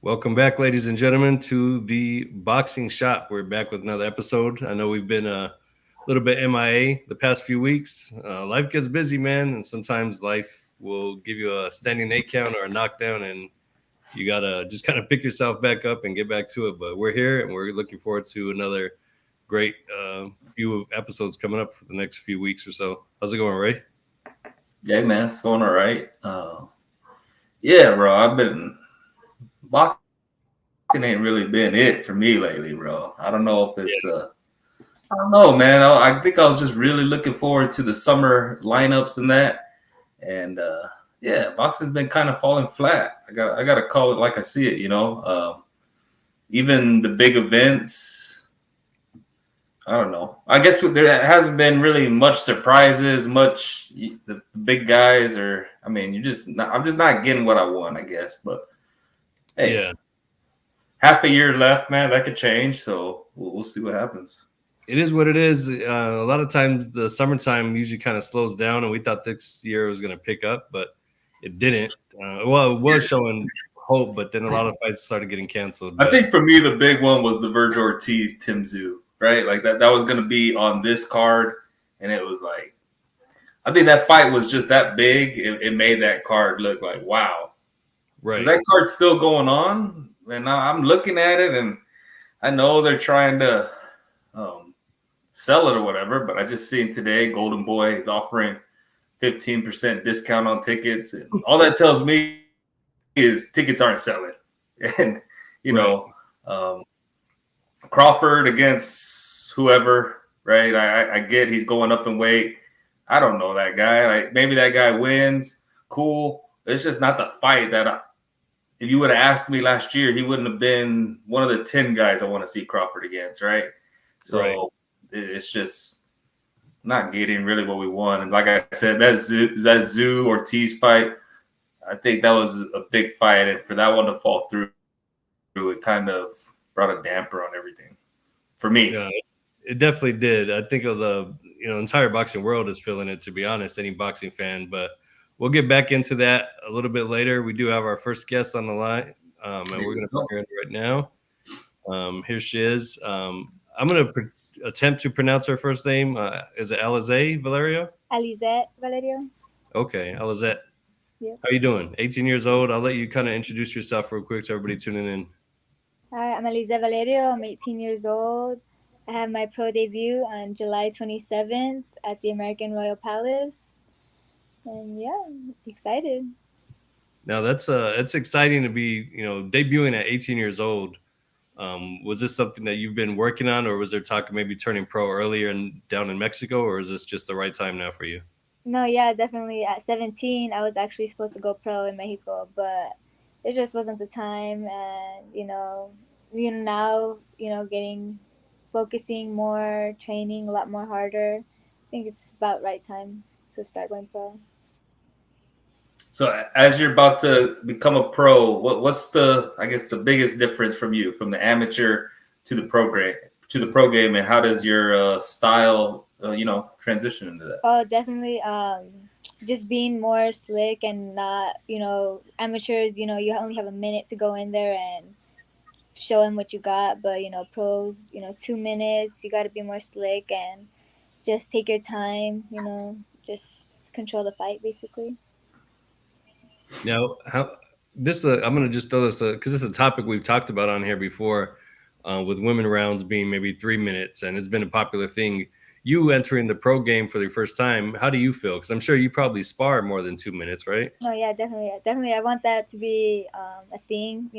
Welcome back, ladies and gentlemen, to the Boxing Shop. We're back with another episode. I know we've been a little bit MIA the past few weeks. Life gets busy, man, and sometimes life will give you a standing 8 count or a knockdown, and you gotta just kind of pick yourself back up and get back to it. But we're here, and we're looking forward to another great few episodes coming up for the next few weeks or so. How's it going, Ray? Yeah, man, it's going all right. Yeah, bro, I've been boxing ain't really been it for me lately, bro. I don't know if it's I don't know, man. I think I was just really looking forward to the summer lineups and that, and yeah, boxing's been kind of falling flat. I got to call it like I see it. Even the big events. I don't know. I guess there hasn't been really much surprises, much the big guys, or I mean, I'm just not getting what I want, I guess. But hey, Yeah, half a year left, man. That could change, so we'll see what happens. it is what it is. A lot of times the summertime usually kind of slows down, and we thought this year was going to pick up, but it didn't. Well, it was showing hope, but then a lot of fights started getting canceled. I But think for me, the big one was the Verge Ortiz Tim Tszyu, right? Like that was going to be on this card, and it was like I think that fight was just that big. It made that card look like wow. Because right, that card's still going on, and I'm looking at it, and I know they're trying to sell it or whatever, but I just seen today Golden Boy is offering 15% discount on tickets, and all that tells me is tickets aren't selling. And you right. know, um, Crawford against whoever, right? I get he's going up in weight. I don't know that guy. Like maybe that guy wins. Cool. It's just not the fight if you would have asked me last year, he wouldn't have been one of the 10 guys I want to see Crawford against, right? Right. So it's just not getting really what we want. And like I said, that Zoo Ortiz fight, I think that was a big fight. And for that one to fall through, it kind of brought a damper on everything for me. Yeah, it definitely did. I think of the entire boxing world is feeling it. To be honest, any boxing fan. But we'll get back into that a little bit later. We do have our first guest on the line, and we're going to bring her in right now. Here she is. I'm going to attempt to pronounce her first name. Is it Alezet Valerio? Alezet Valerio. Okay, Alezet. Yep. How you doing? 18 years old. I'll let you kind of introduce yourself real quick to everybody tuning in. Hi, I'm Alezet Valerio. I'm 18 years old. I have my pro debut on July 27th at the American Royal Palace. And yeah, I'm excited. Now that's exciting to be debuting at 18 years old. Was this something that you've been working on, or was there talk of maybe turning pro earlier and down in Mexico, or is this just the right time now for you? No, yeah, definitely. At 17, I was actually supposed to go pro in Mexico, but it just wasn't the time. And, now, getting focusing more, training a lot more harder. I think it's about right time to start going pro. So as you're about to become a pro, what's I guess the biggest difference from you from the amateur to the pro game, and how does your style transition into that? Oh, definitely. Just being more slick and not, amateurs. You only have a minute to go in there and show them what you got. But pros, 2 minutes. You got to be more slick and just take your time. Just control the fight, basically. Now, how this I'm going to just throw this because this is a topic we've talked about on here before, with women rounds being maybe 3 minutes, and it's been a popular thing. You entering the pro game for the first time, how do you feel? Because I'm sure you probably spar more than 2 minutes, right? Oh yeah, definitely, definitely. I want that to be a thing.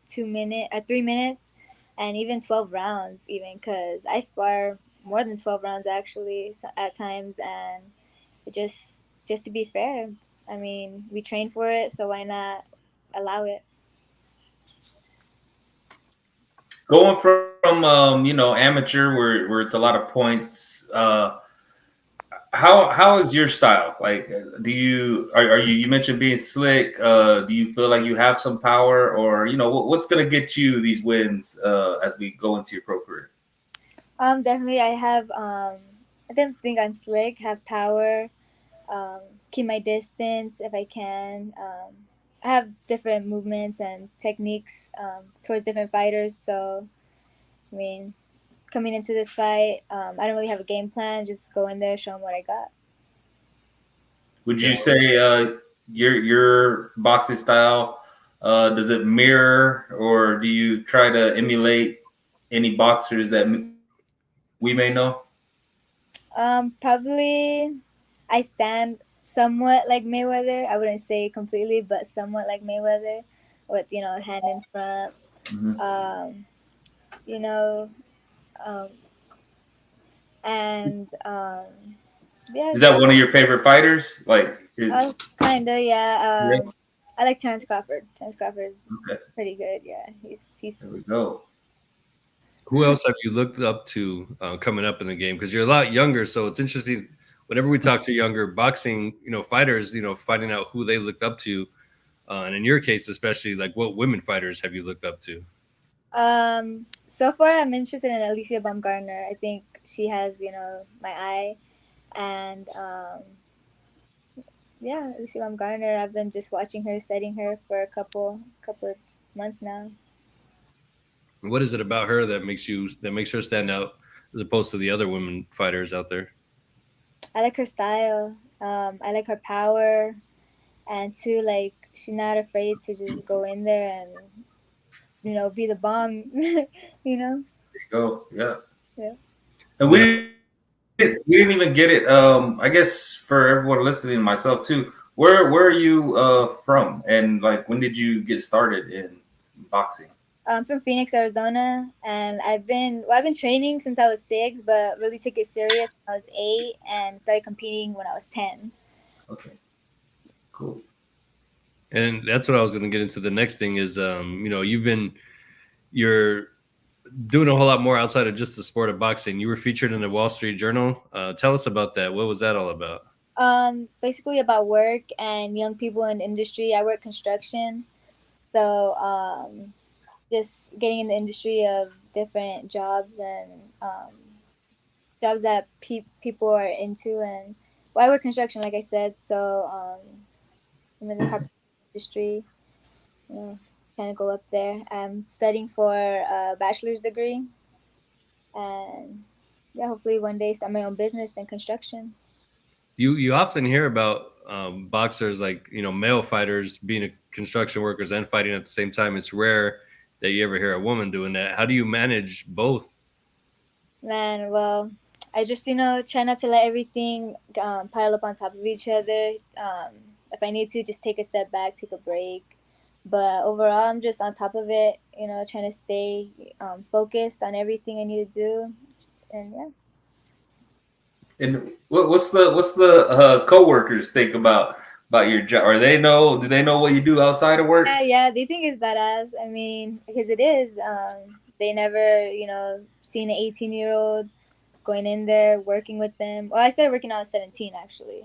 2 minute, 3 minutes, and even 12 rounds, even because I spar more than 12 rounds actually at times, and just to be fair. I mean, we train for it, so why not allow it? Going from amateur where it's a lot of points. How is your style? Like, do you are you mentioned being slick? Do you feel like you have some power, or what's going to get you these wins as we go into your pro career? Definitely, I have. I don't think I'm slick. Have power. Keep my distance if I can. I have different movements and techniques towards different fighters. So, I mean, coming into this fight, I don't really have a game plan. Just go in there, show them what I got. Would you say your boxing style does it mirror, or do you try to emulate any boxers that we may know? Probably I stand somewhat like Mayweather. I wouldn't say completely, but somewhat like Mayweather, with hand in front. Mm-hmm. You know, um, and yeah. Is that one of your favorite fighters? Kinda, yeah. Yeah. I like Terrence Crawford. Terrence Crawford's Okay. pretty good. Yeah, he's. There we go. Who else have you looked up to coming up in the game? Because you're a lot younger, so it's interesting. Whenever we talk to younger boxing, fighters, finding out who they looked up to, and in your case, especially, like what women fighters have you looked up to? So far I'm interested in Alicia Baumgartner. I think she has, my eye, and yeah, Alicia Baumgartner. I've been just watching her, studying her for a couple of months now. What is it about her that makes her stand out as opposed to the other women fighters out there? I like her style. I like her power, and too, like, she's not afraid to just go in there and be the bomb. There you go. Yeah. Yeah. And we didn't even get it. I guess for everyone listening, myself too. Where are you from? And like, when did you get started in boxing? I'm from Phoenix, Arizona, and I've been training since I was 6, but really took it serious when I was 8 and started competing when I was 10. Okay, cool. And that's what I was going to get into. The next thing is, you're doing a whole lot more outside of just the sport of boxing. You were featured in the Wall Street Journal. Tell us about that. What was that all about? Basically about work and young people in the industry. I work construction, so just getting in the industry of different jobs and jobs that people are into. And I work construction, like I said, so I'm in the carpet industry, trying to go up there. I'm studying for a bachelor's degree, and yeah, hopefully one day start my own business in construction. You often hear about boxers, like male fighters being construction workers and fighting at the same time. It's rare that you ever hear a woman doing that. How do you manage both? Man, well, I just try not to let everything pile up on top of each other. If I need to, just take a step back, take a break. But overall, I'm just on top of it, trying to stay focused on everything I need to do, and yeah. And what's the coworkers think about your job? Do they know what you do outside of work? Yeah, they think it's badass. I mean, because it is. They never, seen an 18-year-old going in there working with them. Well, I started working when I was 17, actually.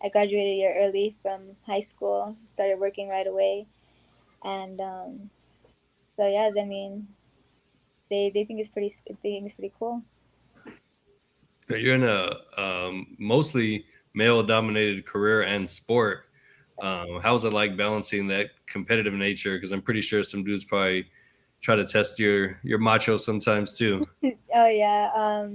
I graduated a year early from high school, started working right away, and so yeah, I mean, they think it's pretty cool. You're in a mostly male-dominated career and sport. How's it like balancing that competitive nature? Because I'm pretty sure some dudes probably try to test your macho sometimes too. Oh yeah, I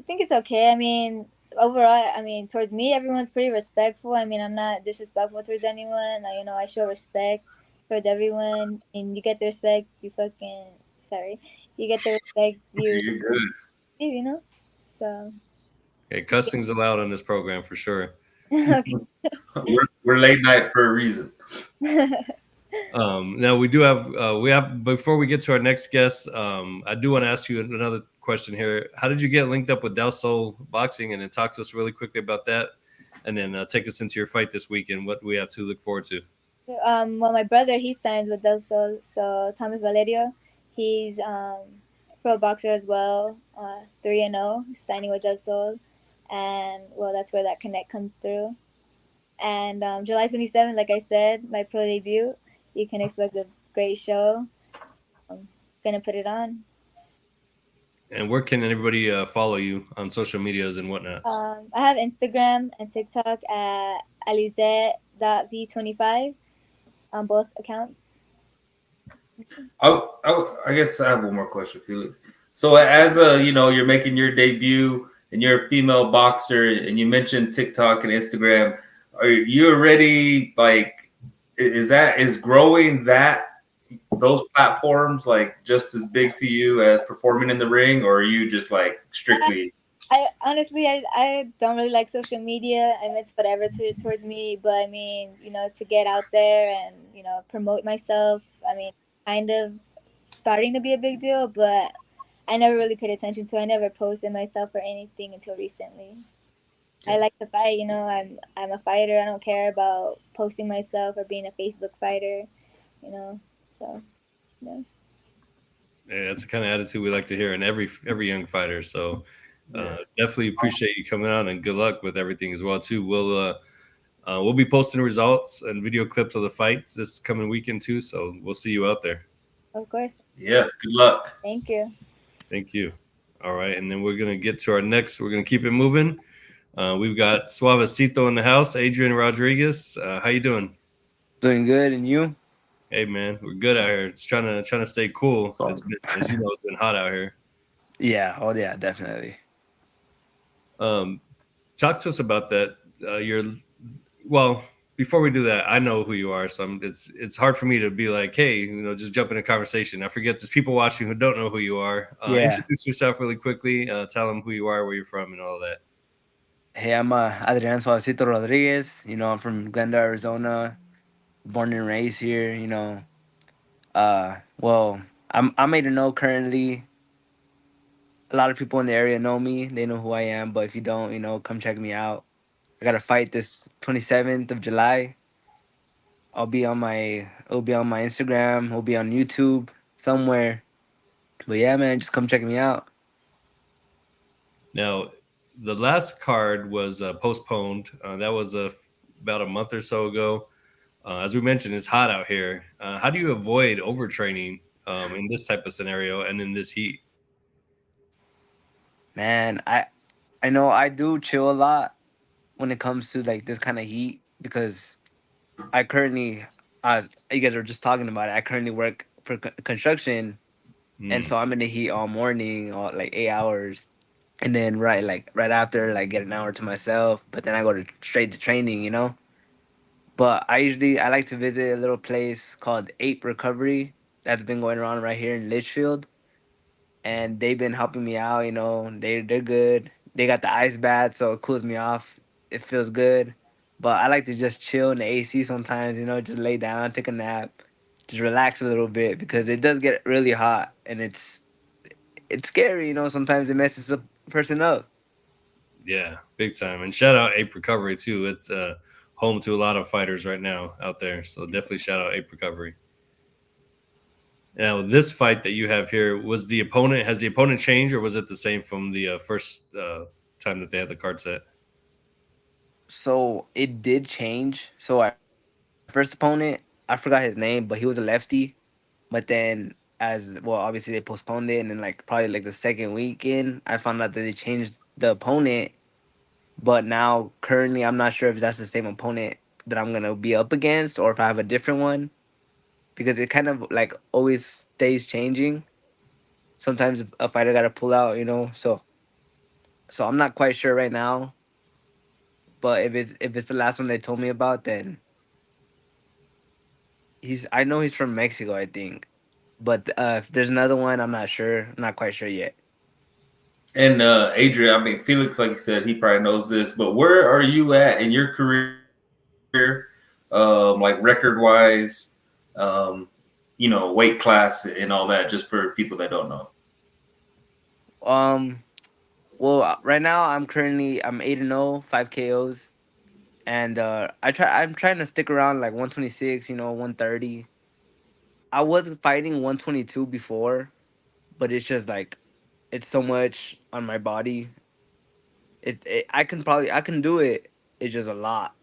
think it's okay. I mean, overall, towards me, everyone's pretty respectful. I mean, I'm not disrespectful towards anyone. I show respect towards everyone, and you get the respect you get the respect You're good. So. Okay, cussing's allowed on this program for sure. Okay. We're late night for a reason. Now we have before we get to our next guest, I do want to ask you another question here. How did you get linked up with Del Sol Boxing, and then talk to us really quickly about that, and then take us into your fight this weekend? What we have to look forward to? Well, my brother, he signed with Del Sol, so Thomas Valerio, he's pro boxer as well, 3-0, signing with Del Sol, and well, that's where that connect comes through. And July 27th, like I said, my pro debut. You can expect a great show. I'm gonna put it on. And where can everybody follow you on social medias and whatnot? I have Instagram and TikTok at Alezet.v25, on both accounts. I guess I have one more question, Felix. So as a you're making your debut and you're a female boxer, and you mentioned TikTok and Instagram. Are you already like is growing those platforms like just as big to you as performing in the ring, or are you just like strictly? I honestly, I don't really like social media. I mean, it's whatever towards me, but I mean, to get out there and promote myself. I mean, kind of starting to be a big deal, but I never really paid attention to. I never posted myself or anything until recently. I like to fight. I'm a fighter. I don't care about posting myself or being a Facebook fighter. You know, so yeah. Yeah, that's the kind of attitude we like to hear in every young fighter. So Yeah. definitely appreciate you coming on, and good luck with everything as well too. We'll be posting results and video clips of the fights this coming weekend too. So we'll see you out there. Of course. Yeah. Good luck. Thank you. Thank you. All right, and then we're gonna get to our next. We're gonna keep it moving. We've got Suavecito in the house, Adrian Rodriguez. How you doing? Doing good, and you? Hey man, we're good out here. It's trying to stay cool. So, It's been, as you know, it's been hot out here. Yeah, oh yeah, definitely. Um, Talk to us about that. You're well. Before we do that, I know who you are, so it's hard for me to be like, hey, just jump in a conversation. I forget there's people watching who don't know who you are. Yeah. Introduce yourself really quickly. Tell them who you are, where you're from, and all that. Hey, I'm Adrian Suavecito Rodriguez. I'm from Glendale, Arizona. Born and raised here. Well, I made a know currently. A lot of people in the area know me. They know who I am. But if you don't, come check me out. I got a fight this 27th of July. It'll be on my Instagram. It'll be on YouTube somewhere. But yeah, man, just come check me out. Now, the last card was postponed. That was about a month or so ago. As we mentioned, it's hot out here. How do you avoid overtraining in this type of scenario and in this heat? Man, I know I do chill a lot when it comes to like this kind of heat because I currently, as you guys were just talking about it, I currently work for construction, and Mm, so I'm in the heat all morning, all like 8 hours, and then right after like get an hour to myself, but then I go to straight to training, But I like to visit a little place called Ape Recovery that's been going around right here in Litchfield, and they've been helping me out. They're good. They got the ice bath, so it cools me off. It feels good. But I like to just chill in the AC sometimes. Just lay down, take a nap, just relax a little bit because it does get really hot and it's scary. Sometimes it messes a person up. yeah, big time. And shout out Ape Recovery too. It's home to a lot of fighters right now out there. So definitely shout out Ape Recovery. Now, this fight that you have here was the opponent. Has the opponent changed, or was it the same from the first time that they had the card set? So it did change. So our first opponent, I forgot his name, but he was a lefty. But then, as well, obviously they postponed it, and then like probably like the second weekend, I found out that they changed the opponent. But now, currently, I'm not sure if that's the same opponent that I'm gonna be up against, or if I have a different one, because it kind of like always stays changing. Sometimes a fighter gotta pull out, so I'm not quite sure right now. But if it's the last one they told me about, then I know he's from Mexico, I think. But if there's another one, I'm not sure. I'm not quite sure yet. and Adrian, I mean Felix, like you said, he probably knows this, but where are you at in your career, like record wise, weight class and all that, just for people that don't know. Um, well, right now I'm 8-0, 5 KOs, and I'm trying to stick around like 126, 130. I was fighting 122 before, but it's just like it's so much on my body. I can do it. It's just a lot,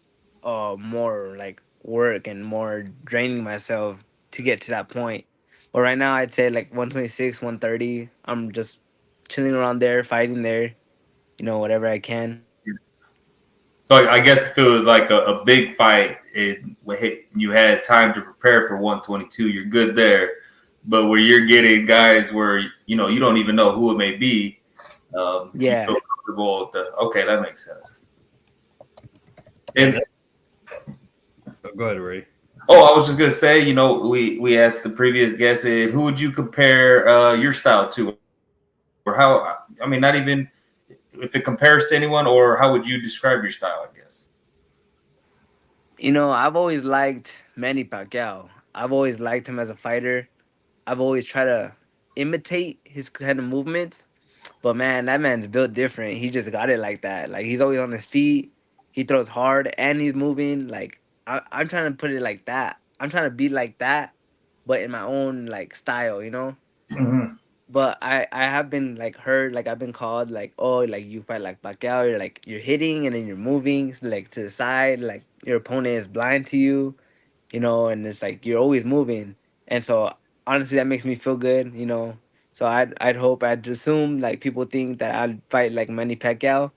more like work and more draining myself to get to that point. But right now, I'd say like 126, 130. I'm just chilling around there, fighting there, whatever I can. So I guess if it was like a big fight, you had time to prepare for 122, you're good there. But where you're getting guys where you know you don't even know who it may be, you Yeah. feel comfortable with the okay, that makes sense. Yeah, And go ahead, Ray. oh, I was just gonna say, you know, we asked the previous guest, who would you compare your style to, or how? I mean, not even if it compares to anyone, or how would you describe your style? I guess. You know, I've always liked Manny Pacquiao. I've always liked him as a fighter. I've always tried to imitate his kind of movements. But man, that man's built different. He just got it like that. Like he's always on his feet. He throws hard and he's moving. Like I'm trying to put it like that. I'm trying to be like that, but in my own like style, you know. Mm-hmm. But I have been like heard, like I've been called like, oh, like you fight like Pacquiao. You're like you're hitting and then you're moving like to the side. Like your opponent is blind to you, you know, and it's like you're always moving. And so honestly, that makes me feel good, you know. So I'd assume like people think that I'd fight like Manny Pacquiao,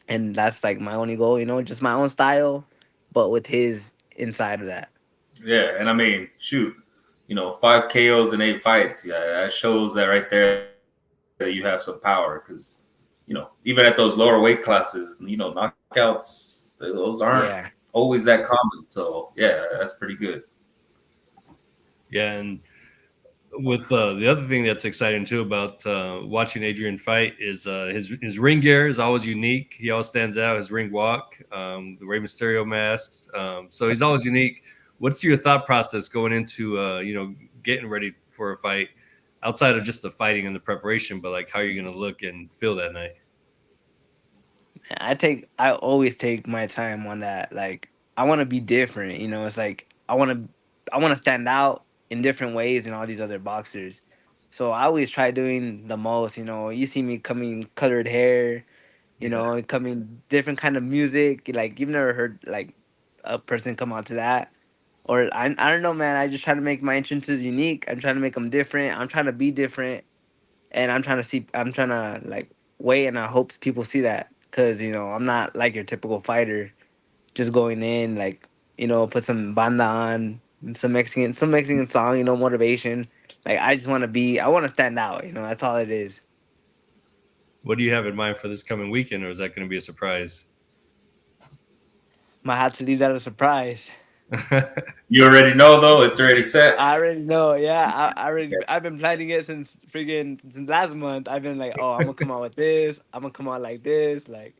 and that's like my only goal, you know, just my own style, but with his inside of that. Yeah, and I mean, shoot, you know, 5 KOs in 8 fights. Yeah, that shows that right there that you have some power. Because you know, even at those lower weight classes, you know, knockouts those aren't Yeah. always that common. So yeah, that's pretty good. Yeah, and with the other thing that's exciting too about watching Adrian fight is his ring gear is always unique. He always stands out. His ring walk, the Rey Mysterio masks. So he's always unique. What's your thought process going into getting ready for a fight, outside of just the fighting and the preparation, but like how you're gonna look and feel that night? I always take my time on that. Like I want to be different, you know. It's like I want to stand out in different ways than all these other boxers. So I always try doing the most, you know. You see me coming colored hair, you know, Yes. coming different kind of music. Like you've never heard like a person come out to that. Or I don't know, man. I just try to make my entrances unique. I'm trying to make them different. I'm trying to be different, and I'm trying to like wait, and I hope people see that because you know I'm not like your typical fighter, just going in like you know put some banda on, some Mexican song, you know, motivation. Like I just want to be, I want to stand out. You know, that's all it is. What do you have in mind for this coming weekend, or is that going to be a surprise? Might have to leave that a surprise. You already know though; it's already set. I already know. Yeah, I've been planning it since last month. I've been like, oh, I'm gonna come out with this. I'm gonna come out like this. Like,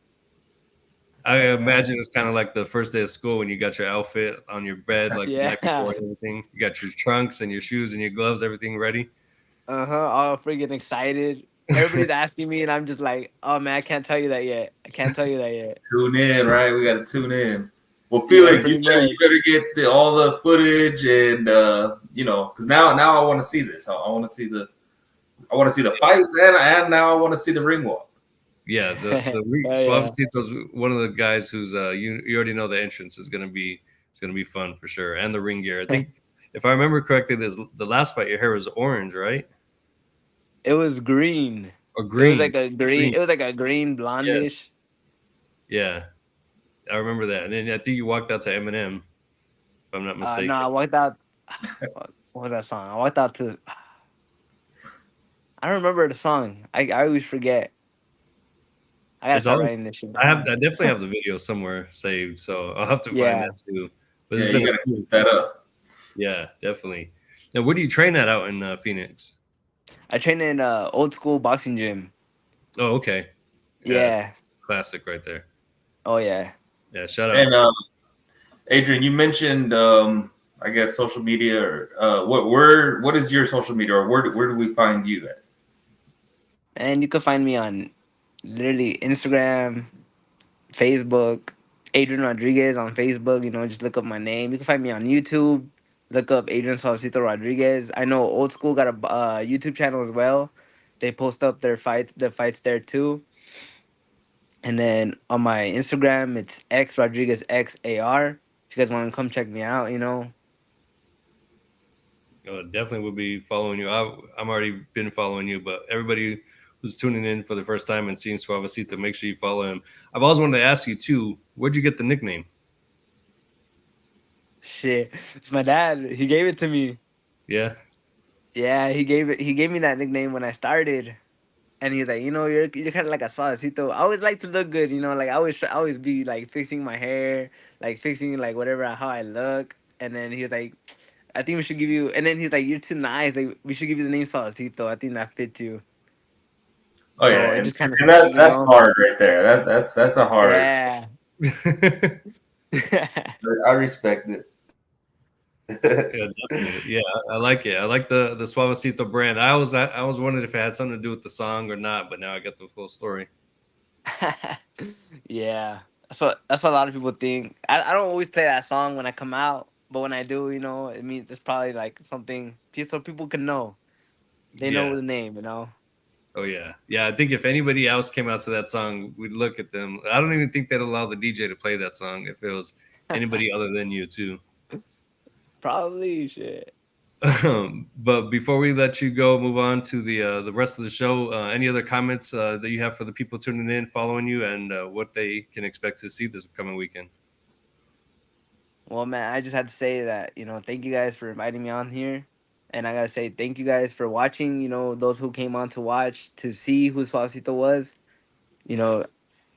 I yeah, man. imagine it's kind of like the first day of school when you got your outfit on your bed, like the night before Yeah. and everything. You got your trunks and your shoes and your gloves, everything ready. All freaking excited. Everybody's asking me, and I'm just like, oh man, I can't tell you that yet. I can't tell you that yet. Tune in, right? We got to tune in. Well, Yeah, Felix, pretty you much. better get all the footage and you know, because now I want to see this. I want to see the fights and now I want to see the ring walk. Yeah, the Oh yeah. Suavecito's one of the guys who's you already know the entrance is gonna be fun for sure, and the ring gear. I think if I remember correctly, this the last fight your hair was orange, right? It was green. Or It was green? like a green. Green. It was like a green Yes. blondish. Yeah, I remember that. And then I think you walked out to Eminem, if I'm not No, mistaken. I walked out. What was that song? I walked out to. I don't remember the song. I always forget. I gotta It's start always writing this shit I down. definitely have the video somewhere saved, so I'll have to find Yeah, that too. But Yeah, it's been you got to keep that up. yeah, definitely. Now, where do you train at out in Phoenix? I train in old school boxing gym. Oh, okay. Yeah, it's Yeah. classic right there. Oh yeah. Yeah, shout out. And Adrian, you mentioned I guess social media or what is your social media or where do we find you at? And you can find me on literally Instagram, Facebook, Adrian Rodriguez on Facebook. You know, just look up my name. You can find me on YouTube. Look up Adrian Suavecito Rodriguez. I know Old School got a YouTube channel as well. They post up the fights there too. And then on my Instagram, it's X Rodriguez XAR. If you guys want to come check me out, you know. Definitely will be following you. I'm already been following you, but everybody who's tuning in for the first time and seeing Suavecito, make sure you follow him. I've always wanted to ask you too, where'd you get the nickname? Shit, it's my dad. He gave it to me. Yeah. Yeah, he gave me that nickname when I started. And he's like, you're kind of like a suavecito. I always like to look good, like I always be like fixing my hair, like fixing like whatever how I look. And then he was like, I think we should give you. And then he's like, you're too nice. Like we should give you the name Suavecito. I think that fits you. Oh So yeah, it and, just kind of and stuck, that's hard right there. That's a hard. Yeah. I respect it. Yeah, definitely. Yeah, I like it. I like the Suavecito brand. I was wondering if it had something to do with the song or not, but now I got the full story. Yeah. That's what a lot of people think. I don't always play that song when I come out, but when I do, it means it's probably like something so people can know. They know Yeah. the name. Oh yeah. Yeah, I think if anybody else came out to that song, we'd look at them. I don't even think they'd allow the DJ to play that song if it was anybody other than you too. Probably shit. But before we let you go, move on to the rest of the show. Any other comments that you have for the people tuning in, following you, and what they can expect to see this coming weekend? Well, man, I just had to say that, thank you guys for inviting me on here. And I got to say thank you guys for watching, those who came on to watch, to see who Suavecito was.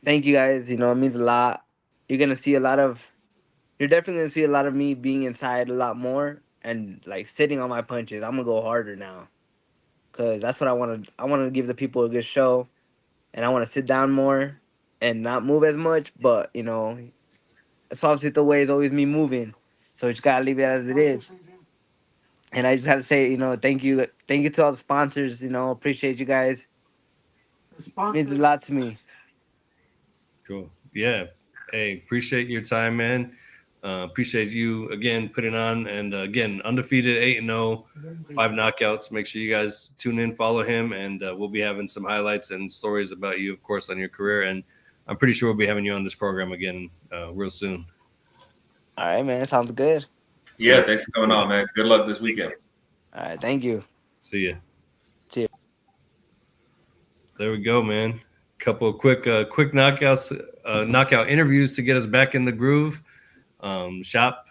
Thank you guys. It means a lot. You're definitely going to see a lot of me being inside a lot more and like sitting on my punches. I'm going to go harder now because that's what I want to. I want to give the people a good show, and I want to sit down more and not move as much. But, Suavecito way is always me moving. So you just got to leave it as it is. And I just have to say, thank you. Thank you to all the sponsors. Appreciate you guys. It means a lot to me. Cool. Yeah. Hey, appreciate your time, man. Appreciate you again putting on, and again, undefeated 8-0, 5 knockouts. Make sure you guys tune in, follow him, and we'll be having some highlights and stories about you, of course, on your career. And I'm pretty sure we'll be having you on this program again real soon. All right, man. Sounds good. Yeah, thanks for coming on, man. Good luck this weekend. All right, thank you. See ya. See ya. There we go, man. Couple of quick knockouts, knockout interviews to get us back in the groove. Shop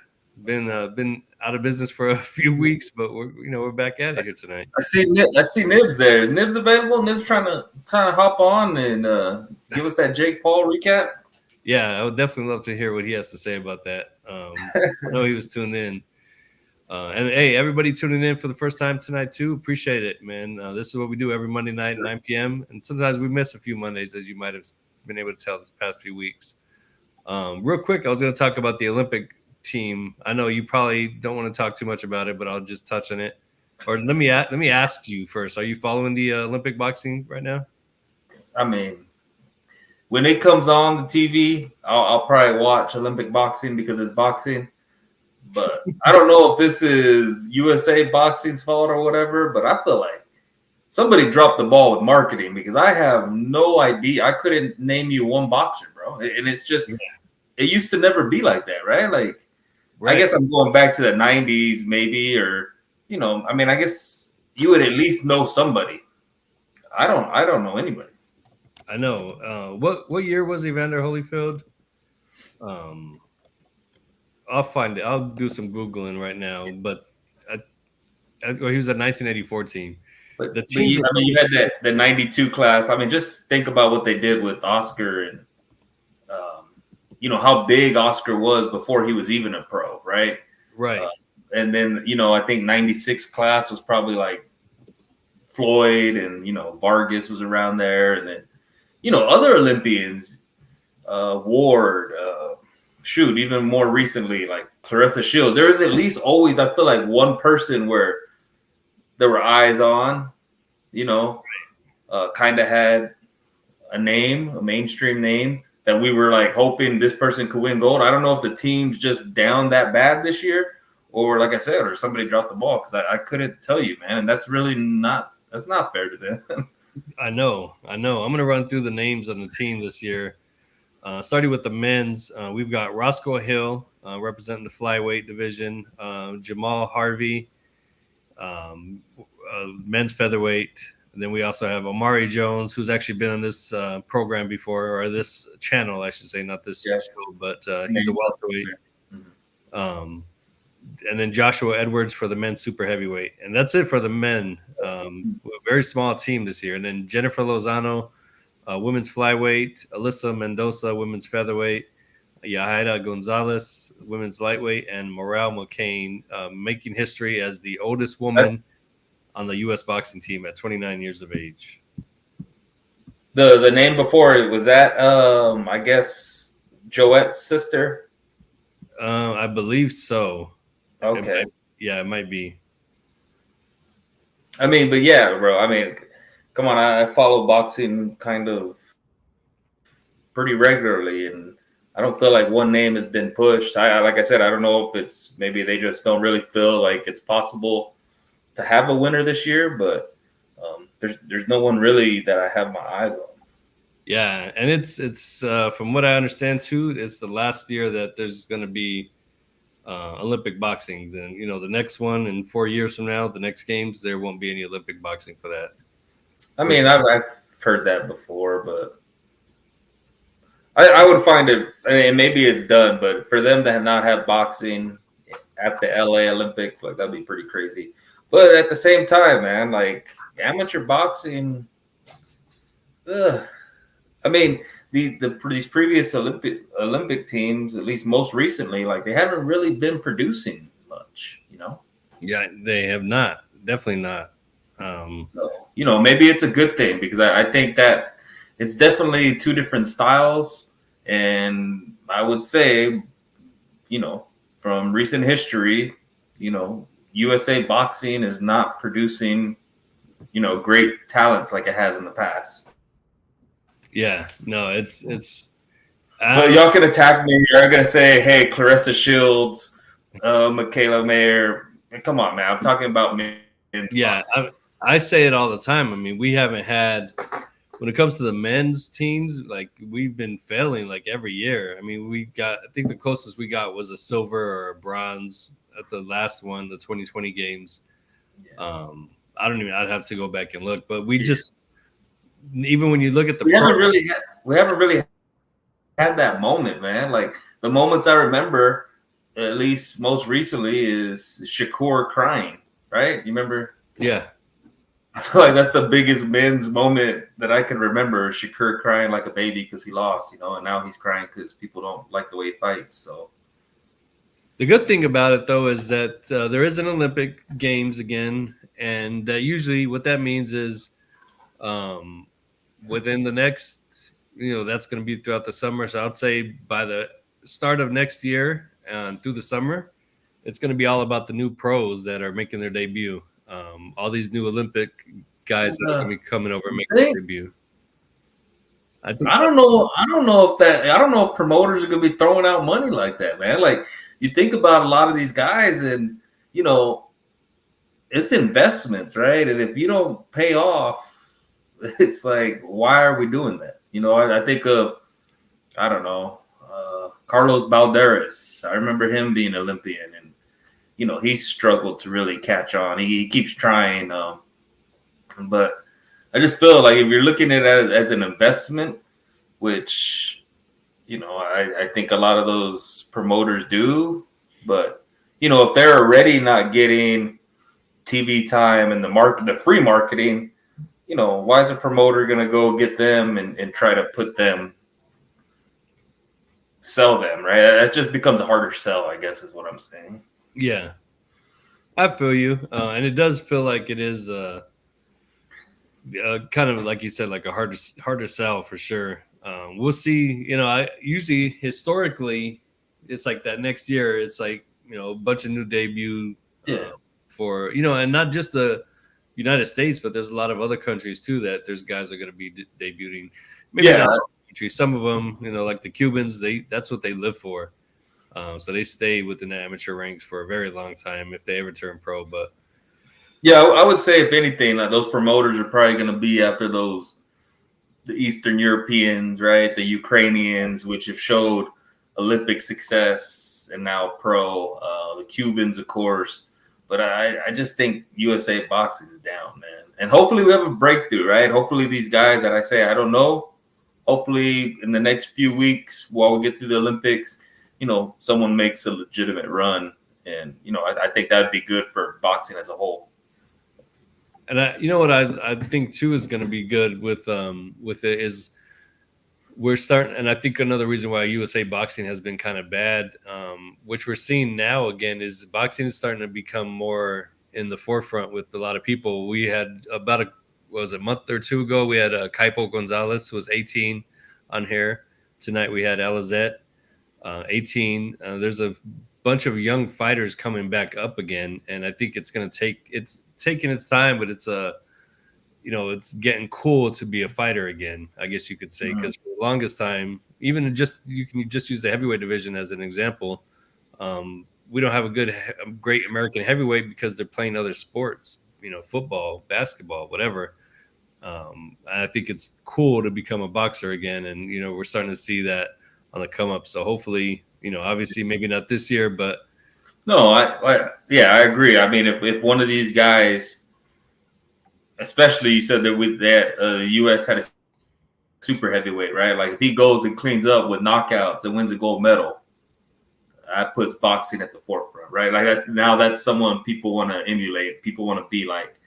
been out of business for a few weeks, but we're back at it here tonight. I see Nibs there. Is Nibs available? Nibs trying to hop on and give us that Jake Paul recap. Yeah, I would definitely love to hear what he has to say about that. I know he was tuned in. And hey, everybody tuning in for the first time tonight too, appreciate it, man. This is what we do every Monday night at 9 p.m. And sometimes we miss a few Mondays, as you might have been able to tell this past few weeks. Real quick, I was going to talk about the Olympic team. I know you probably don't want to talk too much about it, but I'll just touch on it. Or let me ask you first: are you following the Olympic boxing right now? I mean, when it comes on the TV, I'll probably watch Olympic boxing because it's boxing. But I don't know if this is USA Boxing's fault or whatever, but I feel like somebody dropped the ball with marketing because I have no idea. I couldn't name you one boxer, bro. And it's just, it used to never be like that, right? Like, right. I guess I'm going back to the 90s maybe, or, I guess you would at least know somebody. I don't know anybody. I know. What year was Evander Holyfield? I'll find it. I'll do some Googling right now. But he was a 1984 team. But you had the 92 class. I mean, just think about what they did with Oscar and, how big Oscar was before he was even a pro, right? Right. And then, I think 96 class was probably like Floyd and, Vargas was around there. And then, other Olympians, Ward, even more recently, like Clarissa Shields, there is at least always, I feel like, one person where there were eyes on, kind of had a name, a mainstream name that we were like hoping this person could win gold. I don't know if the team's just down that bad this year or, like I said, or somebody dropped the ball because I couldn't tell you, man. And that's really not fair to them. I know. I'm going to run through the names on the team this year. Starting with the men's, we've got Roscoe Hill representing the flyweight division, Jamal Harvey, men's featherweight, And then we also have Omari Jones, who's actually been on this program before, or this channel, I should say, not this show, but he's a welterweight. And then Joshua Edwards for the men's super heavyweight. And that's it for the men. A very small team this year. And then Jennifer Lozano, women's flyweight, Alyssa Mendoza, women's featherweight, Yahaira Gonzalez, women's lightweight, and Morale McCain, making history as the oldest woman on the U.S. boxing team at 29 years of age. The name before it, was that, I guess, Joette's sister? I believe so. Okay. It might be. I mean, but yeah, bro. I mean, come on. I follow boxing kind of pretty regularly, and I don't feel like one name has been pushed. Like I said, I don't know if it's maybe they just don't really feel like it's possible to have a winner this year, but there's no one really that I have my eyes on. Yeah, and it's from what I understand too, it's the last year that there's going to be Olympic boxing. Then the next one in 4 years from now, the next games, there won't be any Olympic boxing for that. I mean, I've heard that before, but I would find it. I mean, maybe it's done, but for them to not have boxing at the LA Olympics, like that'd be pretty crazy. But at the same time, man, like amateur boxing, I mean, these previous Olympic teams, at least most recently, like they haven't really been producing much, Yeah, they have not. Definitely not. So, maybe it's a good thing because I think that it's definitely two different styles. And I would say, from recent history, USA boxing is not producing, great talents like it has in the past. Yeah, no, it's. But y'all can attack me. You're gonna say, "Hey, Clarissa Shields, Michaela Mayer." Come on, man. I'm talking about men's boxing. I say it all the time. I mean, we haven't had, when it comes to the men's teams, like we've been failing like every year. I mean, I think the closest we got was a silver or a bronze at the last one, the 2020 games. Yeah. I'd have to go back and look, but just. Even when you look at we haven't really had that moment, man. Like the moments I remember, at least most recently, is Shakur crying. Right? You remember? Yeah. I feel like that's the biggest men's moment that I can remember. Shakur crying like a baby because he lost, and now he's crying because people don't like the way he fights. So the good thing about it, though, is that there is an Olympic Games again, and that usually what that means is. Within the next, that's going to be throughout the summer. So I'd say by the start of next year and through the summer, it's going to be all about the new pros that are making their debut. All these new Olympic guys that are going to be coming over and making their debut. I don't know if promoters are going to be throwing out money like that, man. Like you think about a lot of these guys and, it's investments, right? And if you don't pay off, it's like, why are we doing that? I think of, I don't know, Carlos Balderas. I remember him being Olympian and, he struggled to really catch on. He keeps trying. But I just feel like if you're looking at it as an investment, which, I think a lot of those promoters do, but, if they're already not getting TV time and the free marketing, why is a promoter going to go get them and try to sell them, right? That just becomes a harder sell, I guess, is what I'm saying. Yeah, I feel you. And it does feel like it is kind of, like you said, like a harder sell for sure. We'll see. Usually historically, it's like that next year, it's like, a bunch of new debut for, and not just the United States, but there's a lot of other countries too that there's guys that are going to be debuting. Maybe not all countries. Some of them, like the Cubans, that's what they live for. So they stay within the amateur ranks for a very long time if they ever turn pro. But yeah, I would say if anything, like those promoters are probably going to be after the Eastern Europeans, right? The Ukrainians, which have showed Olympic success and now pro. The Cubans, of course. But I just think USA boxing is down, man. And hopefully we have a breakthrough, right? Hopefully these guys that I say I don't know, hopefully in the next few weeks while we get through the Olympics, someone makes a legitimate run. And, I think that would be good for boxing as a whole. And I think too is going to be good with it is we're starting, and I think another reason why USA boxing has been kind of bad, which we're seeing now again, is boxing is starting to become more in the forefront with a lot of people. We had about a month or two ago, we had Kaipo Gonzalez, who was 18 on here. Tonight we had Alezet, 18. There's a bunch of young fighters coming back up again, and I think it's taking its time, but it's it's getting cool to be a fighter again, I guess you could say, because for the longest time, even you can just use the heavyweight division as an example. We don't have a great American heavyweight because they're playing other sports, football, basketball, whatever. I think it's cool to become a boxer again, and we're starting to see that on the come up. So hopefully, obviously maybe not this year, but no, I agree. I mean, if one of these guys, especially you said that with that U.S. had a super heavyweight, right? Like if he goes and cleans up with knockouts and wins a gold medal, that puts boxing at the forefront, right? Like now that's someone people want to emulate, people want to be like.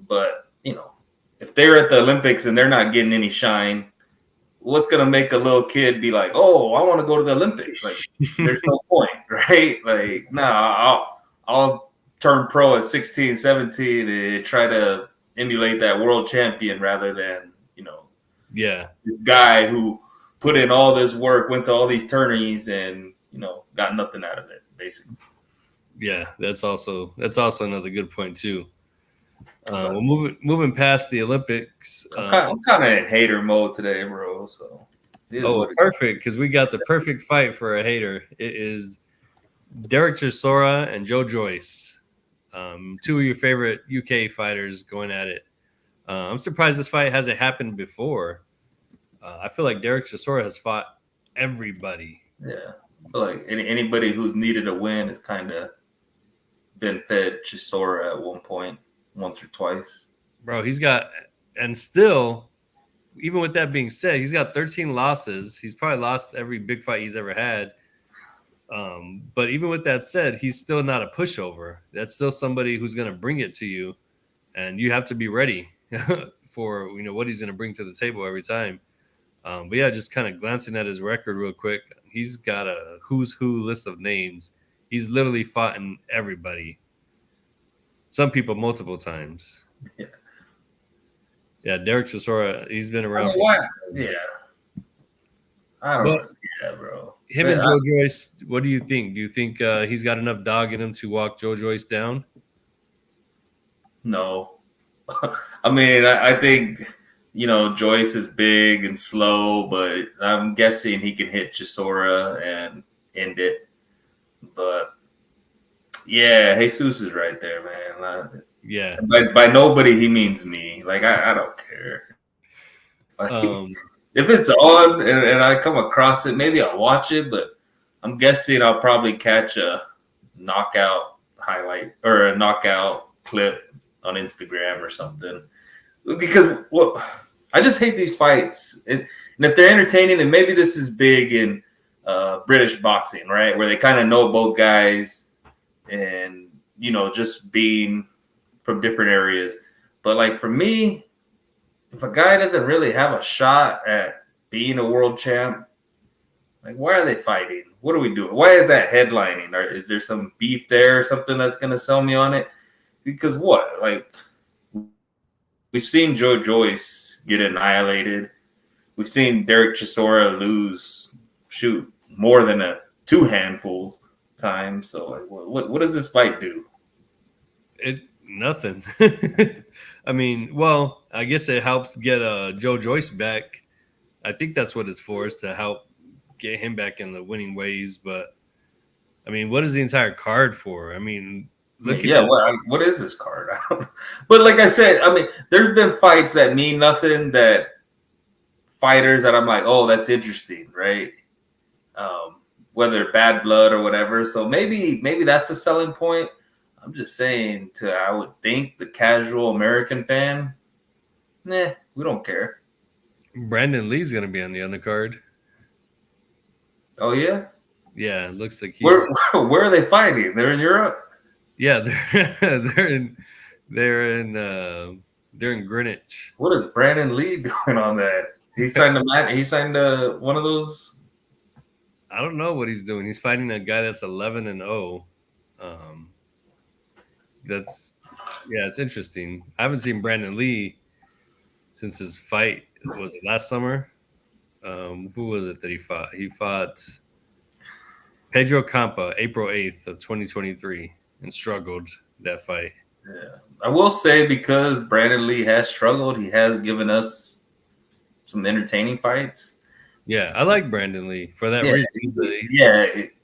But if they're at the Olympics and they're not getting any shine, what's gonna make a little kid be like, oh, I want to go to the Olympics? Like, there's no point, right? Like, nah, I'll turn pro at 16, 17 and try to emulate that world champion rather than, this guy who put in all this work, went to all these tourneys and, got nothing out of it, basically. Yeah, that's also another good point too. Well, moving past the Olympics, I'm kind of in hater mode today, bro. So, perfect, because we got the perfect fight for a hater. It is Derek Chisora and Joyce, two of your favorite UK fighters going at it. I'm surprised this fight hasn't happened before. I feel like Derek Chisora has fought everybody. Yeah, I feel like anybody who's needed a win has kind of been fed Chisora at one point. Once or twice, bro. He's got, and still, even with that being said, he's got 13 losses. He's probably lost every big fight he's ever had. But even with that said, he's still not a pushover. That's still somebody who's going to bring it to you, and you have to be ready for what he's going to bring to the table every time. But yeah, just kind of glancing at his record real quick, he's got a who's who list of names. He's literally fought in everybody. Some people multiple times. Yeah, Derek Chisora, he's been around. I don't know. Yeah, bro. Him and Joyce, what do you think? Do you think he's got enough dog in him to walk Joyce down? No. I mean, I think, Joyce is big and slow, but I'm guessing he can hit Chisora and end it. But yeah, Jesus is right there, man. Yeah. By nobody, he means me. Like, I don't care. Like, if it's on and I come across it, maybe I'll watch it, but I'm guessing I'll probably catch a knockout highlight or a knockout clip on Instagram or something. Because, I just hate these fights. And if they're entertaining, and maybe this is big in British boxing, right? Where they kind of know both guys and, just being from different areas. But like for me, if a guy doesn't really have a shot at being a world champ, like why are they fighting? What are we doing? Why is that headlining? Or is there some beef there or something that's going to sell me on it? Because what? Like we've seen Joyce get annihilated. We've seen Derek Chisora lose, more than two handfuls time. So like, what does this fight do? Nothing. I mean, well, I guess it helps get Joyce back. I think that's what it's for, is to help get him back in the winning ways. But I mean, what is the entire card for? I mean, what is this card? But like I said, I mean, there's been fights that mean nothing, that fighters that I'm like, oh, that's interesting, right? Whether bad blood or whatever. So maybe that's the selling point. I'm just saying I would think the casual American fan, we don't care. Brandon Lee's going to be on the undercard. Oh yeah? Yeah, it looks like he's. Where are they fighting? They're in Europe? Yeah, they're in Greenwich. What is Brandon Lee doing on that? He signed one of those. I don't know what he's doing. He's fighting a guy that's 11-0. It's interesting. I haven't seen Brandon Lee since his fight. Was it last summer? Who was it that he fought? He fought Pedro Campa, April 8th of 2023, and struggled that fight. Yeah. I will say, because Brandon Lee has struggled, he has given us some entertaining fights. Yeah, I like Brandon Lee for that reason.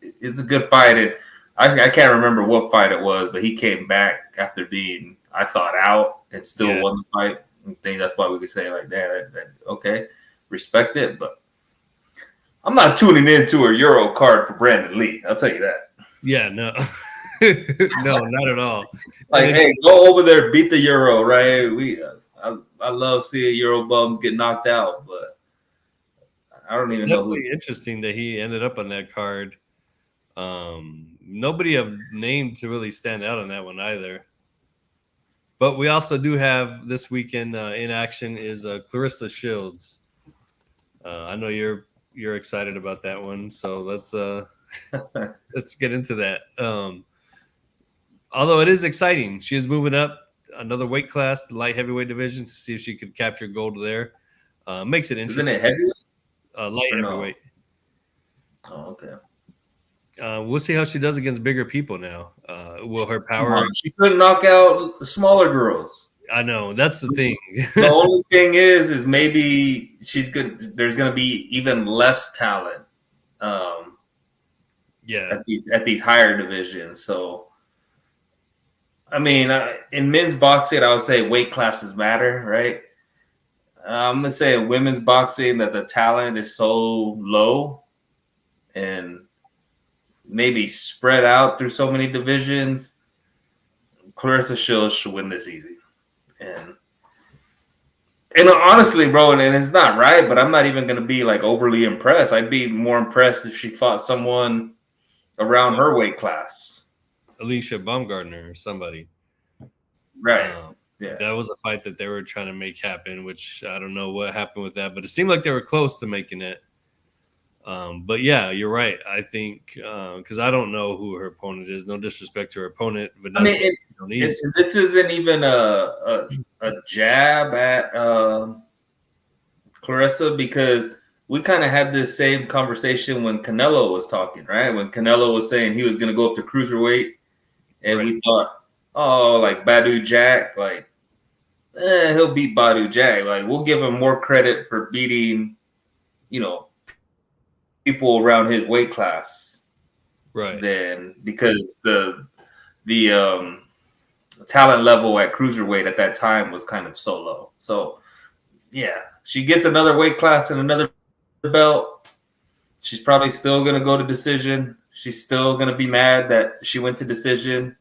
It's a good fight. And I can't remember what fight it was, but he came back after being, I thought, out and still won the fight. I think that's why we could say like that. Okay, respect it, but I'm not tuning into a Euro card for Brandon Lee. I'll tell you that. Yeah, no. No, not at all. Like, hey, go over there, beat the Euro, right? I love seeing Euro bums get knocked out, but I don't even know who. Definitely interesting that he ended up on that card. Nobody of name to really stand out on that one either. But we also do have this weekend in action is Clarissa Shields. I know you're excited about that one, so let's get into that. Although it is exciting, she is moving up another weight class, the light heavyweight division, to see if she could capture gold there. Makes it interesting. Isn't it heavyweight? Light heavyweight. Oh, okay. We'll see how she does against bigger people now. Will her power? She couldn't knock out the smaller girls. I know, that's the thing. The only thing is maybe she's good. There's going to be even less talent. At these higher divisions. So, I mean, in men's boxing, I would say weight classes matter, right? I'm gonna say in women's boxing that the talent is so low and maybe spread out through so many divisions. Clarissa Shields should win this easy. And honestly, bro, and it's not right, but I'm not even going to be like overly impressed. I'd be more impressed if she fought someone around her weight class. Alicia Baumgartner or somebody. Right. That was a fight that they were trying to make happen, which I don't know what happened with that, but it seemed like they were close to making it. But yeah, you're right. I think because I don't know who her opponent is. No disrespect to her opponent, Vanessa. I mean, this isn't even a jab at Clarissa, because we kind of had this same conversation when Canelo was talking, right? When Canelo was saying he was going to go up to cruiserweight, and we thought, oh, like Badu Jack, like he'll beat Badu Jack. Like, we'll give him more credit for beating, people around his weight class, right? Then because the talent level at cruiserweight at that time was kind of so low. So yeah, she gets another weight class and another belt. She's probably still gonna go to decision. She's still gonna be mad that she went to decision,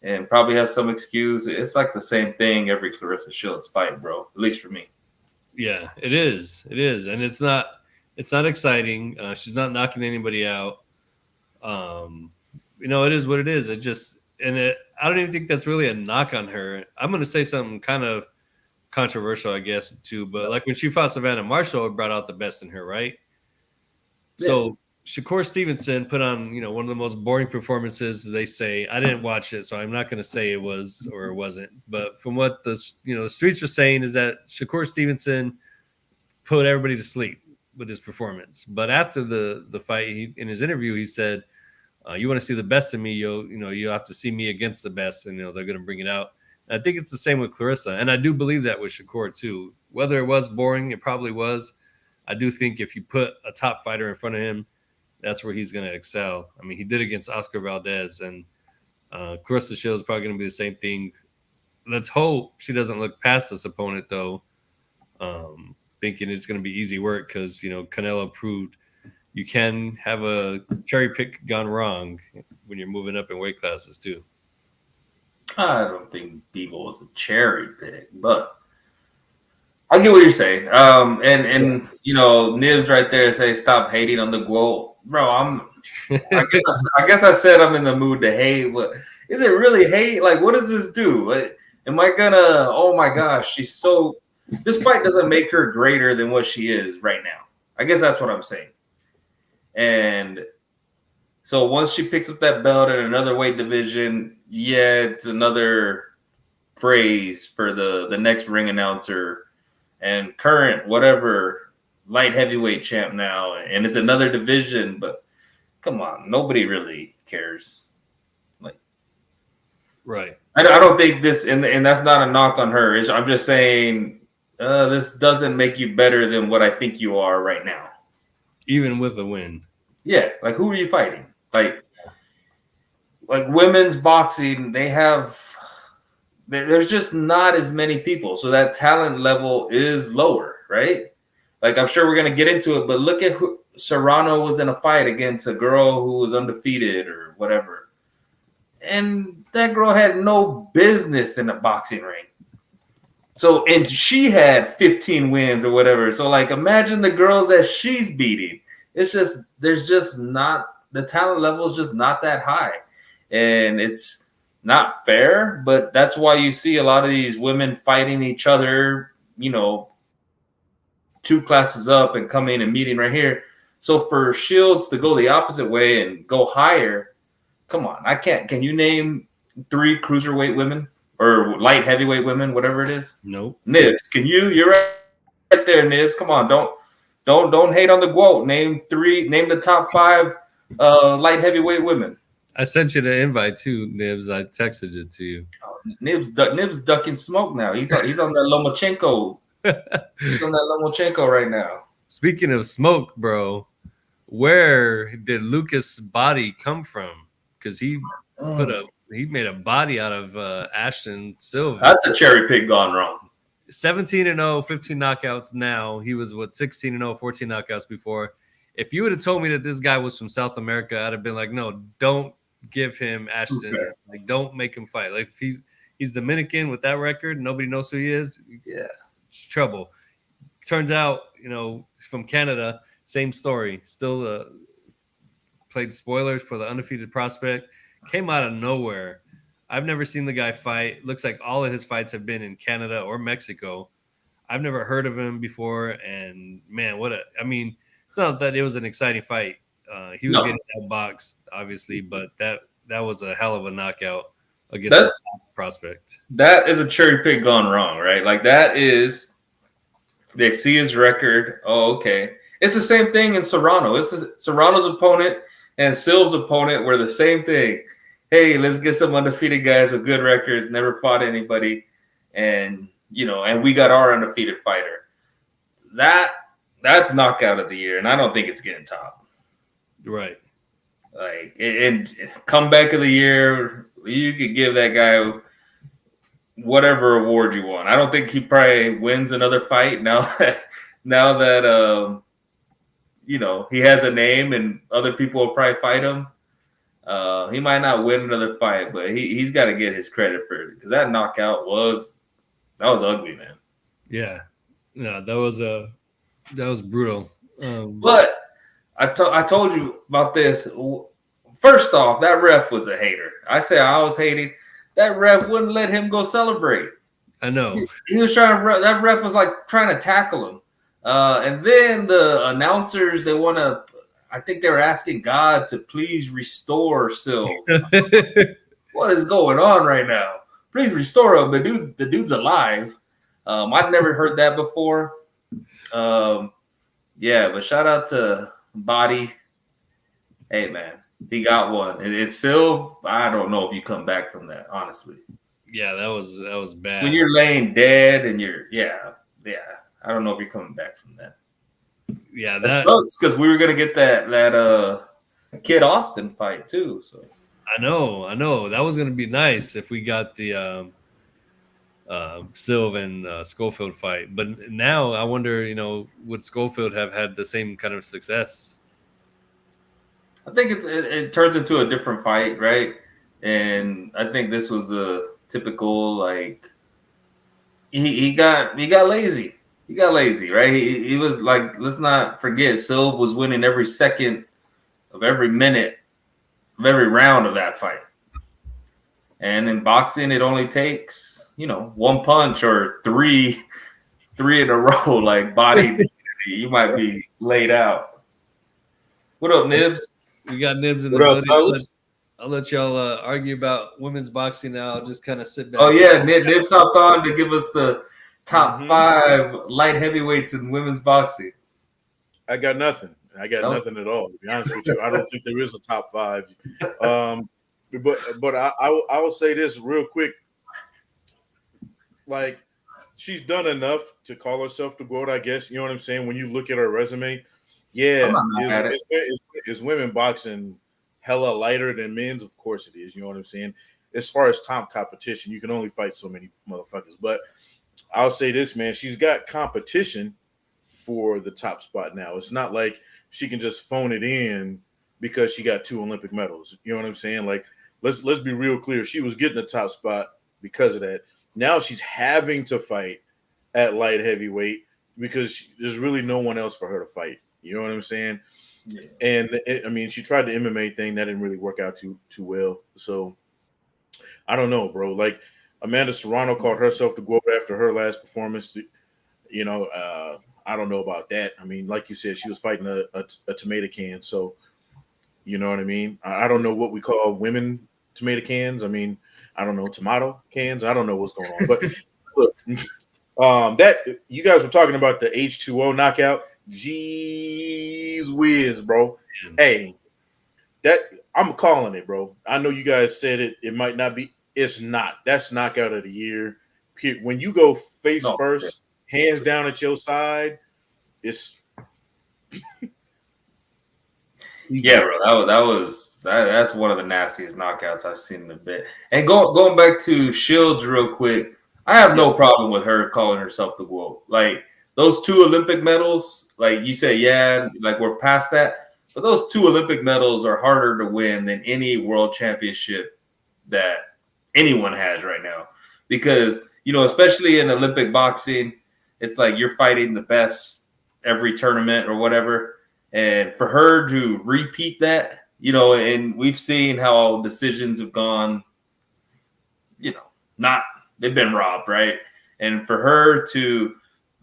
and probably have some excuse. It's like the same thing every Clarissa Shields fight, bro. At least for me. Yeah, it is. It is, and it's not exciting. She's not knocking anybody out. It is what it is. I don't even think that's really a knock on her. I'm going to say something kind of controversial, I guess, too. But like when she fought Savannah Marshall, it brought out the best in her, right? Yeah. So Shakur Stevenson put on, one of the most boring performances. They say, I didn't watch it, so I'm not going to say it was or it wasn't. But from what the streets are saying is that Shakur Stevenson put everybody to sleep with his performance. But after the fight, in his interview, he said, you want to see the best in me, you'll have to see me against the best, and they're going to bring it out. And I think it's the same with Clarissa, and I do believe that with Shakur too. Whether it was boring, it probably was. I do think if you put a top fighter in front of him, that's where he's going to excel. I mean, he did against Oscar Valdez, and Clarissa Shields is probably going to be the same thing. Let's hope she doesn't look past this opponent, though, thinking it's going to be easy work, because, Canelo proved you can have a cherry pick gone wrong when you're moving up in weight classes too. I don't think Bebo was a cherry pick, but I get what you're saying. And you know, Nibs right there say stop hating on the GWOAT. Bro, I guess I said I'm in the mood to hate. But is it really hate? Like, what does this do? Am I gonna? Oh my gosh, she's so. This fight doesn't make her greater than what she is right now. I guess that's what I'm saying. And so once she picks up that belt in another weight division, yeah, it's another phrase for the next ring announcer and current whatever light heavyweight champ now, and it's another division. But come on, nobody really cares. Like, Right. I don't think this, and that's not a knock on her. I'm just saying this doesn't make you better than what I think you are right now. Even with a win. Yeah, like who are you fighting? Like women's boxing, there's just not as many people, so that talent level is lower, right? Like I'm sure we're gonna get into it, but look at who Serrano was in a fight against a girl who was undefeated or whatever, and that girl had no business in a boxing ring. So, and she had 15 wins or whatever. So, like, imagine the girls that she's beating. It's just, there's just not, the talent level is just not that high. And it's not fair, but that's why you see a lot of these women fighting each other, you know, 2 classes up and coming and meeting right here. So, for Shields to go the opposite way and go higher, come on. Can you name 3 cruiserweight women? Or light heavyweight women, whatever it is. Nope. Nibs, can you? You're right there, Nibs. Come on, don't hate on the GWOAT. Name the top 5 light heavyweight women. I sent you the invite too, Nibs. I texted it to you. Nibs ducking smoke now. He's on that Lomachenko. He's on that Lomachenko right now. Speaking of smoke, bro, where did Lucas' body come from? Because he made a body out of Ashton Silva. That's a cherry pick gone wrong. 17-0, 15 knockouts now. He was 16-0, 14 knockouts before. If you would have told me that this guy was from South America, I'd have been like, no, don't give him Ashton. Okay. Like, don't make him fight. Like, if he's Dominican with that record, nobody knows who he is. Yeah, it's trouble. Turns out, you know, from Canada, same story. Still played spoilers for the undefeated prospect. Came out of nowhere. I've never seen the guy fight. Looks like all of his fights have been in Canada or Mexico. I've never heard of him before. And, man, it's not that it was an exciting fight. He was getting outboxed, obviously, but that was a hell of a knockout against the prospect. That is a cherry pick gone wrong, right? Like, that is – they see his record. Oh, okay. It's the same thing in Serrano. Serrano's opponent and Silva's opponent were the same thing. Hey, let's get some undefeated guys with good records, never fought anybody, and we got our undefeated fighter. That's knockout of the year, and I don't think it's getting topped. Right. Like, and comeback of the year, you could give that guy whatever award you want. I don't think he probably wins another fight now that he has a name and other people will probably fight him. He might not win another fight, but he's got to get his credit for it because that knockout was ugly, man. Yeah, no, that was brutal. But I told you about this. First off, that ref was a hater. I was hating. That ref wouldn't let him go celebrate. I know. He was trying to. That ref was like trying to tackle him. And then the announcers, I think they were asking God to please restore Sil. What is going on right now? Please restore him. The dude's alive. I've never heard that before. Yeah, but shout out to Body. Hey, man, he got one. And it's Sil. I don't know if you come back from that, honestly. Yeah, that was bad. When you're laying dead and yeah. I don't know if you're coming back from that. Yeah, that sucks because we were gonna get that Kid Austin fight too. So I know that was gonna be nice if we got the Silva and Schofield fight. But now I wonder, would Schofield have had the same kind of success? I think it turns into a different fight, right? And I think this was to typical like he got lazy. He got lazy, right? He was like, let's not forget, Silv was winning every second of every minute of every round of that fight. And in boxing, it only takes, one punch or three in a row, like body. You might be laid out. What up, Nibs? We got Nibs in the What up, building. fellas? I'll let y'all argue about women's boxing now. I'll just kind of sit back. Oh yeah, Nibs hopped on to give us the top Mhm. 5 light heavyweights in women's boxing. I got nothing. I got Oh. nothing at all. To be honest with you, I don't think there is a top 5. But I will say this real quick. Like, she's done enough to call herself the GOAT, I guess. You know what I'm saying? When you look at her resume, I'm not mad at it. is women boxing hella lighter than men's? Of course it is. You know what I'm saying? As far as top competition, you can only fight so many motherfuckers. But I'll say this, man, she's got competition for the top spot now. It's not like she can just phone it in because she got 2 Olympic medals. You know what I'm saying? Like, let's be real clear. She was getting the top spot because of that. Now she's having to fight at light heavyweight because there's really no one else for her to fight. You know what I'm saying? Yeah. And she tried the MMA thing. That didn't really work out too well. So I don't know, bro. Like, Amanda Serrano called herself the GOAT after her last performance. I don't know about that. I mean, like you said, she was fighting a tomato can. So, you know what I mean? I don't know what we call women tomato cans. I mean, I don't know, tomato cans. I don't know what's going on. But look, that you guys were talking about the H2O knockout. Jeez whiz, bro. Hey, that I'm calling it, bro. I know you guys said it. It might not be. It's not. That's knockout of the year. When you go face first, hands down at your side, it's Yeah, bro. That's one of the nastiest knockouts I've seen in a bit. And going back to Shields real quick, I have no problem with her calling herself the GOAT. Like, those 2 Olympic medals, like you say, yeah, like we're past that. But those 2 Olympic medals are harder to win than any world championship that anyone has right now. Because, especially in Olympic boxing, it's like you're fighting the best every tournament or whatever. And for her to repeat that, and we've seen how decisions have gone, they've been robbed, right? And for her to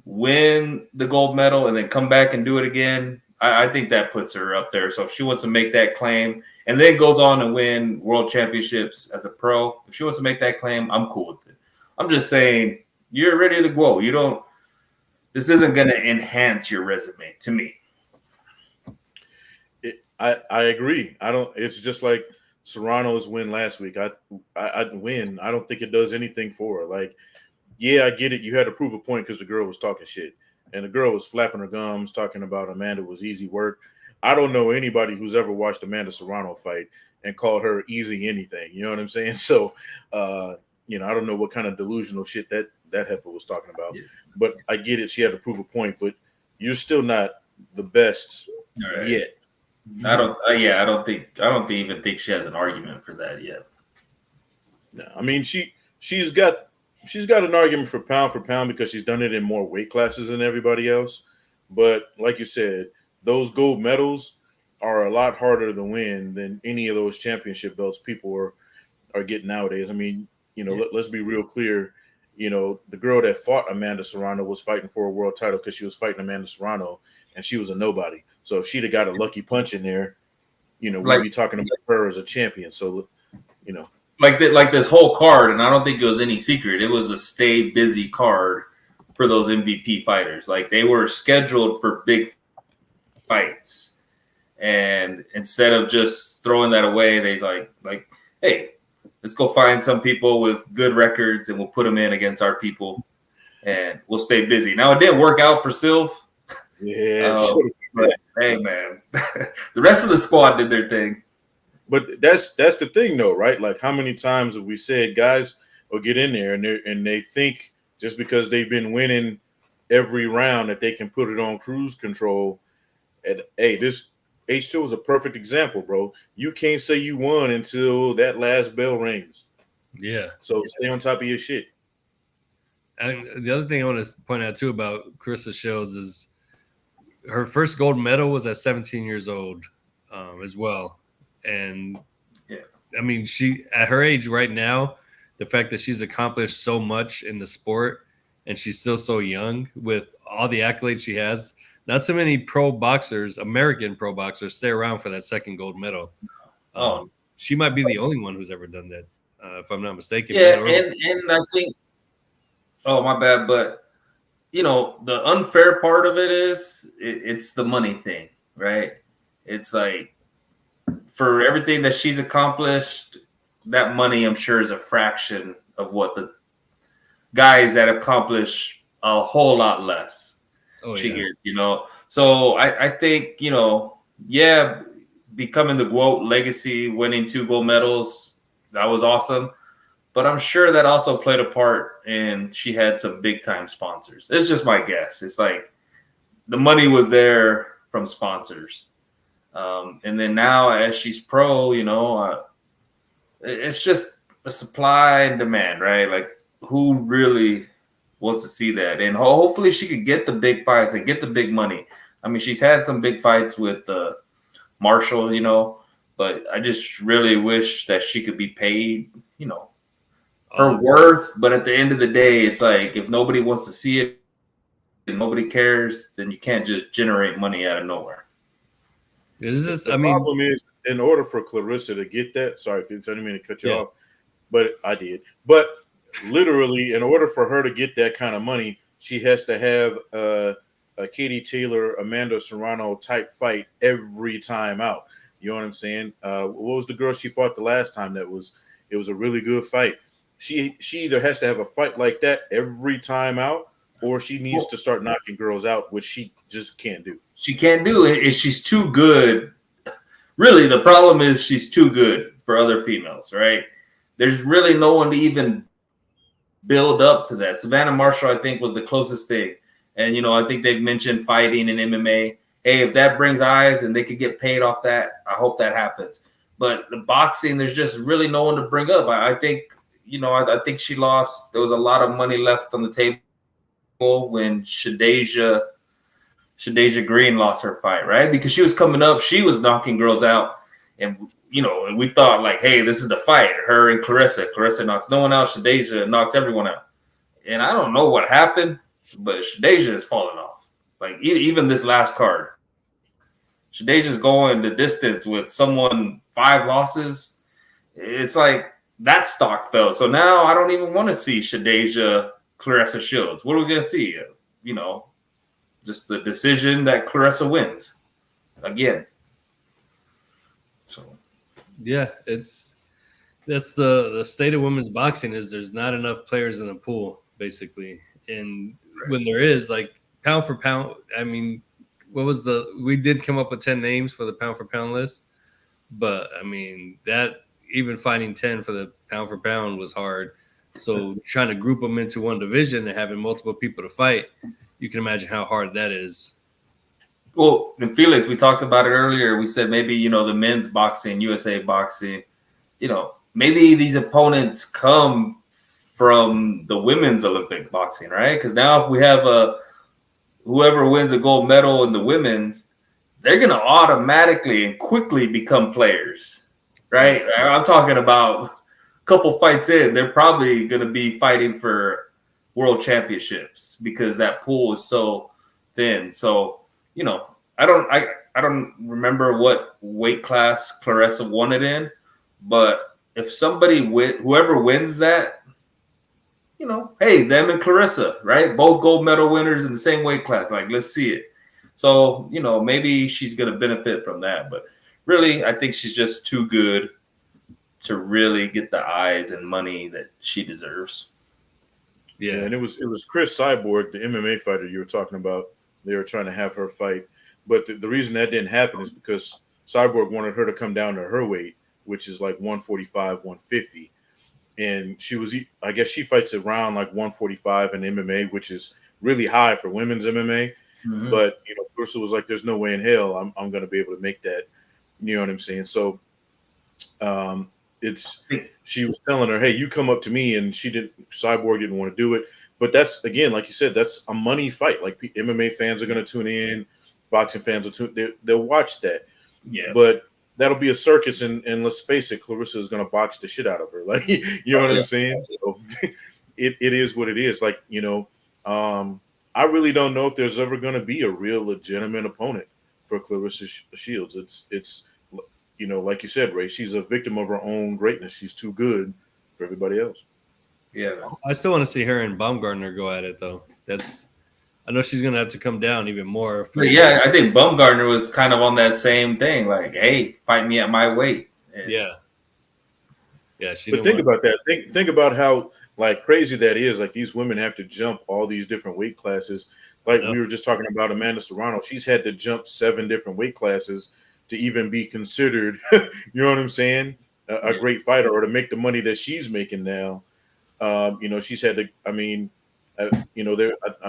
win the gold medal and then come back and do it again, I think that puts her up there. So if she wants to make that claim and then goes on to win world championships as a pro, if she wants to make that claim, I'm cool with it. I'm just saying, you're ready to go. This isn't going to enhance your resume to me. I agree. It's just like Serrano's win last week. I win. I don't think it does anything for her. Like, yeah, I get it. You had to prove a point because the girl was talking shit. And the girl was flapping her gums, talking about Amanda was easy work. I don't know anybody who's ever watched Amanda Serrano fight and called her easy anything. You know what I'm saying? So, I don't know what kind of delusional shit that heifer was talking about. Yeah. But I get it. She had to prove a point, but you're still not the best yet. I don't even think she has an argument for that yet. No, I mean, she's got an argument for pound because she's done it in more weight classes than everybody else. But like you said, those gold medals are a lot harder to win than any of those championship belts people are getting nowadays. I mean, let's be real clear. The girl that fought Amanda Serrano was fighting for a world title because she was fighting Amanda Serrano and she was a nobody. So if she'd have got a lucky punch in there, we'd be talking about her as a champion. So, like this whole card, and I don't think it was any secret. It was a stay busy card for those MVP fighters. Like, they were scheduled for big fights, and instead of just throwing that away, they like, hey, let's go find some people with good records, and we'll put them in against our people, and we'll stay busy. Now, it didn't work out for Sylv. Yeah. But, hey, man, the rest of the squad did their thing. But that's the thing, though, right? Like, how many times have we said guys will get in there and they think just because they've been winning every round that they can put it on cruise control. And hey, this H2 is a perfect example, bro. You can't say you won until that last bell rings. Yeah. So stay on top of your shit. And the other thing I want to point out too about Clarissa Shields is her first gold medal was at 17 years old, as well. And Yeah. I mean, she at her age right now, the fact that she's accomplished so much in the sport and she's still so young with all the accolades she has. Not so many pro boxers, American pro boxers, stay around for that second gold medal. Oh, She might be the only one who's ever done that, if I'm not mistaken. yeah, man. and I think, oh my bad, but you know the unfair part of it is it's the money thing, right? It's like for everything that she's accomplished, that money I'm sure is a fraction of what the guys that have accomplished a whole lot less she gets, you know. So I think, you know, yeah, becoming the GOAT legacy, winning 2 gold medals, that was awesome. But I'm sure that also played a part in she had some big time sponsors. It's just my guess. It's like the money was there from sponsors. And then now as she's pro, you know, it's just the supply and demand, right? Like who really wants to see that? And hopefully she could get the big fights and get the big money. I mean, she's had some big fights with Marshall, you know, but I just really wish that she could be paid, you know, her worth. But at the end of the day, it's like if nobody wants to see it and nobody cares, then you can't just generate money out of nowhere. The problem is, in order for Clarissa to get that, sorry if I didn't mean to cut you off, but I did. But literally, in order for her to get that kind of money, she has to have a Katie Taylor, Amanda Serrano type fight every time out. You know what I'm saying? What was the girl she fought the last time? It was a really good fight. She either has to have a fight like that every time out, or she needs to start knocking girls out, which she just can't do. She can't do it. She's too good. Really, the problem is she's too good for other females, right? There's really no one to even build up to that. Savannah Marshall, I think, was the closest thing. And, you know, I think they've mentioned fighting in MMA. Hey, if that brings eyes and they could get paid off that, I hope that happens. But the boxing, there's just really no one to bring up. I think, you know, I think she lost. There was a lot of money left on the table when Shadeja Green lost her fight, right? Because she was coming up, she was knocking girls out. And, you know, and we thought like, hey, this is the fight. Her and Clarissa. Clarissa knocks no one out. Shadeja knocks everyone out. And I don't know what happened, but Shadeja has fallen off. Like even this last card, Shadeja's going the distance with someone 5 losses. It's like that stock fell. So now I don't even want to see Shadeja, Clarissa Shields. What are we going to see? You know, just the decision that Clarissa wins again. So, yeah, that's the state of women's boxing is there's not enough players in the pool, basically. And when there is, like pound for pound, I mean, we did come up with 10 names for the pound for pound list, but I mean, that even finding 10 for the pound for pound was hard. So trying to group them into one division and having multiple people to fight, you can imagine how hard that is. Well, and Felix, we talked about it earlier. We said maybe, you know, the men's boxing, USA boxing, you know, maybe these opponents come from the women's Olympic boxing, right? Because now if we have whoever wins a gold medal in the women's, they're going to automatically and quickly become players, right? I'm talking about a couple fights in, they're probably going to be fighting for world championships because that pool is so thin. So, you know, I don't remember what weight class Clarissa won it in, but if whoever wins that, you know, hey, them and Clarissa, right? Both gold medal winners in the same weight class. Like, let's see it. So, you know, maybe she's going to benefit from that. But really, I think she's just too good to really get the eyes and money that she deserves. Yeah, and it was Chris Cyborg, the MMA fighter you were talking about. They were trying to have her fight. But the reason that didn't happen is because Cyborg wanted her to come down to her weight, which is like 145, 150. And I guess she fights around like 145 in MMA, which is really high for women's MMA. Mm-hmm. But, you know, Clarissa was like, there's no way in hell I'm going to be able to make that. You know what I'm saying? So it's she was telling her, hey, you come up to me, and Cyborg didn't want to do it. But that's, again, like you said, that's a money fight. Like MMA fans are going to tune in, boxing fans will they'll watch that. Yeah. But that'll be a circus, and let's face it, Clarissa is going to box the shit out of her. Like, you know what I'm saying? So it is what it is. Like, I really don't know if there's ever going to be a real legitimate opponent for Clarissa Shields. It's like you said, Ray, she's a victim of her own greatness. She's too good for everybody else. Yeah. I still want to see her and Baumgartner go at it, though. I know she's going to have to come down even more. Yeah, I think Baumgartner was kind of on that same thing. Like, hey, fight me at my weight. And yeah. But think about that. Think about how like crazy that is. Like, these women have to jump all these different weight classes. Like we were just talking about Amanda Serrano. She's had to jump 7 different weight classes to even be considered, you know what I'm saying, a great fighter, or to make the money that she's making now. She's had to, I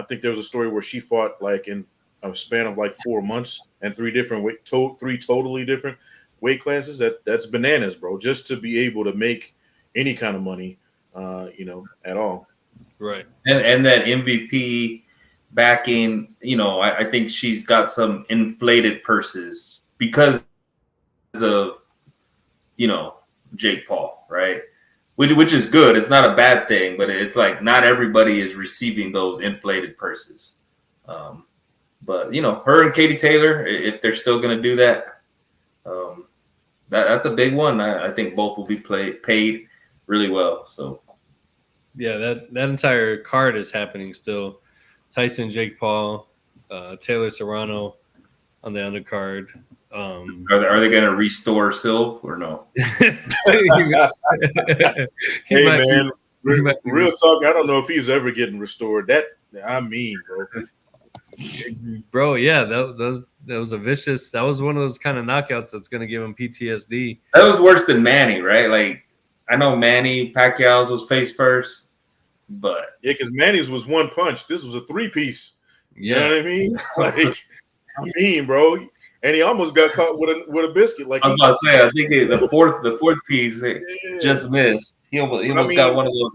think there was a story where she fought like in a span of like 4 months and 3 totally different weight classes. That's bananas, bro, just to be able to make any kind of money, at all. Right. And that MVP backing, I think she's got some inflated purses because of, Jake Paul, right? Which is good. It's not a bad thing, but it's like not everybody is receiving those inflated purses. But her and Katie Taylor, if they're still going to do that, that's a big one. I think both will be paid really well. So yeah, that entire card is happening still. Tyson, Jake Paul, Taylor Serrano on the undercard. Are they going to restore Silv or no? Hey man, real talk. I don't know if he's ever getting restored. Bro, yeah, that was a vicious. That was one of those kind of knockouts that's going to give him PTSD. That was worse than Manny, right? Like, I know Manny Pacquiao's was face first, but yeah, because Manny's was 1 punch. This was a 3-piece. You Yeah. know what I mean? Like, bro. And he almost got caught with a biscuit. Like, I was about to say, I think the fourth piece just missed. He almost got one of those.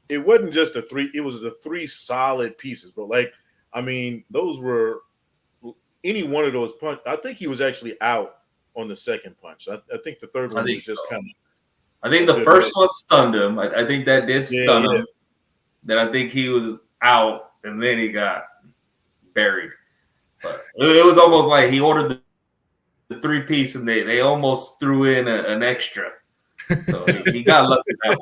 It wasn't just a 3. It was the 3 solid pieces, bro. Like, those were any one of those punch. I think he was actually out on the second punch. I think the third one was just kind of. I think the first one stunned him. I think that did stun him. Then I think he was out, and then he got buried. But it was almost like he ordered the 3-piece, and they almost threw in an extra. So he got lucky with that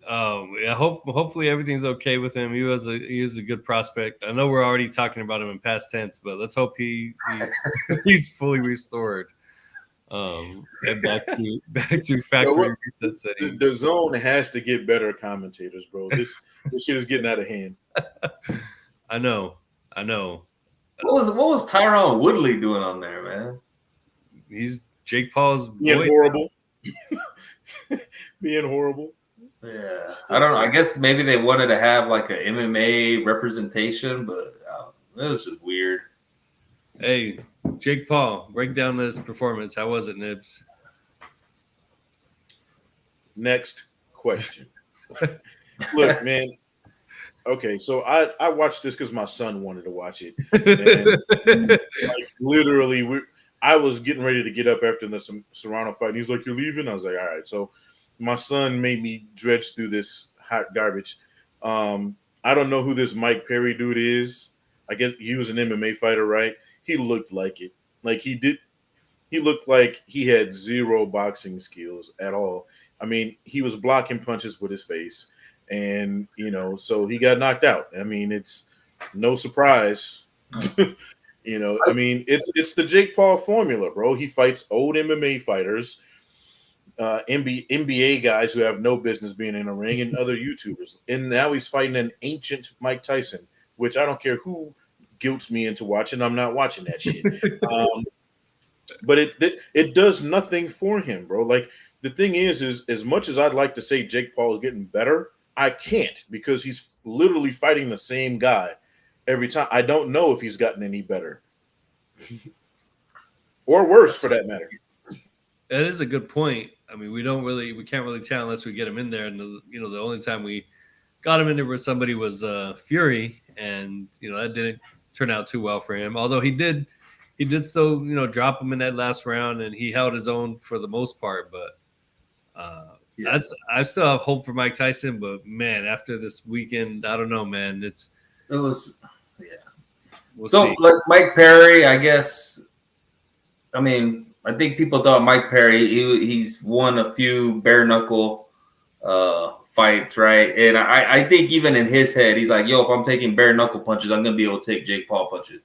one. Yeah, hopefully everything's okay with him. He was a good prospect. I know we're already talking about him in past tense, but let's hope he's fully restored. And back to factory reset setting. The zone has to get better commentators, bro. This shit is getting out of hand. I know. What was Tyron Woodley doing on there, man? He's Jake Paul's being horrible. Being horrible. Yeah, I don't know. I guess maybe they wanted to have like an MMA representation, but it was just weird. Hey, Jake Paul, break down this performance. How was it, Nibs? Next question. Look, man. Okay, so I watched this because my son wanted to watch it. And, like, literally, I was getting ready to get up after the Serrano fight. He's like, "You're leaving?" I was like, "All right." So my son made me dredge through this hot garbage. I don't know who this Mike Perry dude is. I guess he was an MMA fighter, right? He looked like it. Like he looked like he had zero boxing skills at all. He was blocking punches with his face. And, so he got knocked out. It's no surprise. It's the Jake Paul formula, bro. He fights old MMA fighters, NBA guys who have no business being in a ring, and other YouTubers. And now he's fighting an ancient Mike Tyson, which I don't care who guilts me into watching. I'm not watching that shit. But it does nothing for him, bro. Like, the thing is as much as I'd like to say Jake Paul is getting better, I can't, because he's literally fighting the same guy every time. I don't know if he's gotten any better or worse, for that matter. That is a good point. I mean, we can't really tell unless we get him in there. And the only time we got him in there where somebody was Fury, and that didn't turn out too well for him. Although he did still drop him in that last round, and he held his own for the most part. But I still have hope for Mike Tyson. But man, after this weekend, I don't know, man. It was We'll so see. like Mike Perry, I guess. I mean, I think people thought Mike Perry, he's won a few bare knuckle fights, right? And I think even in his head, he's like, yo, if I'm taking bare knuckle punches, I'm gonna be able to take Jake Paul punches.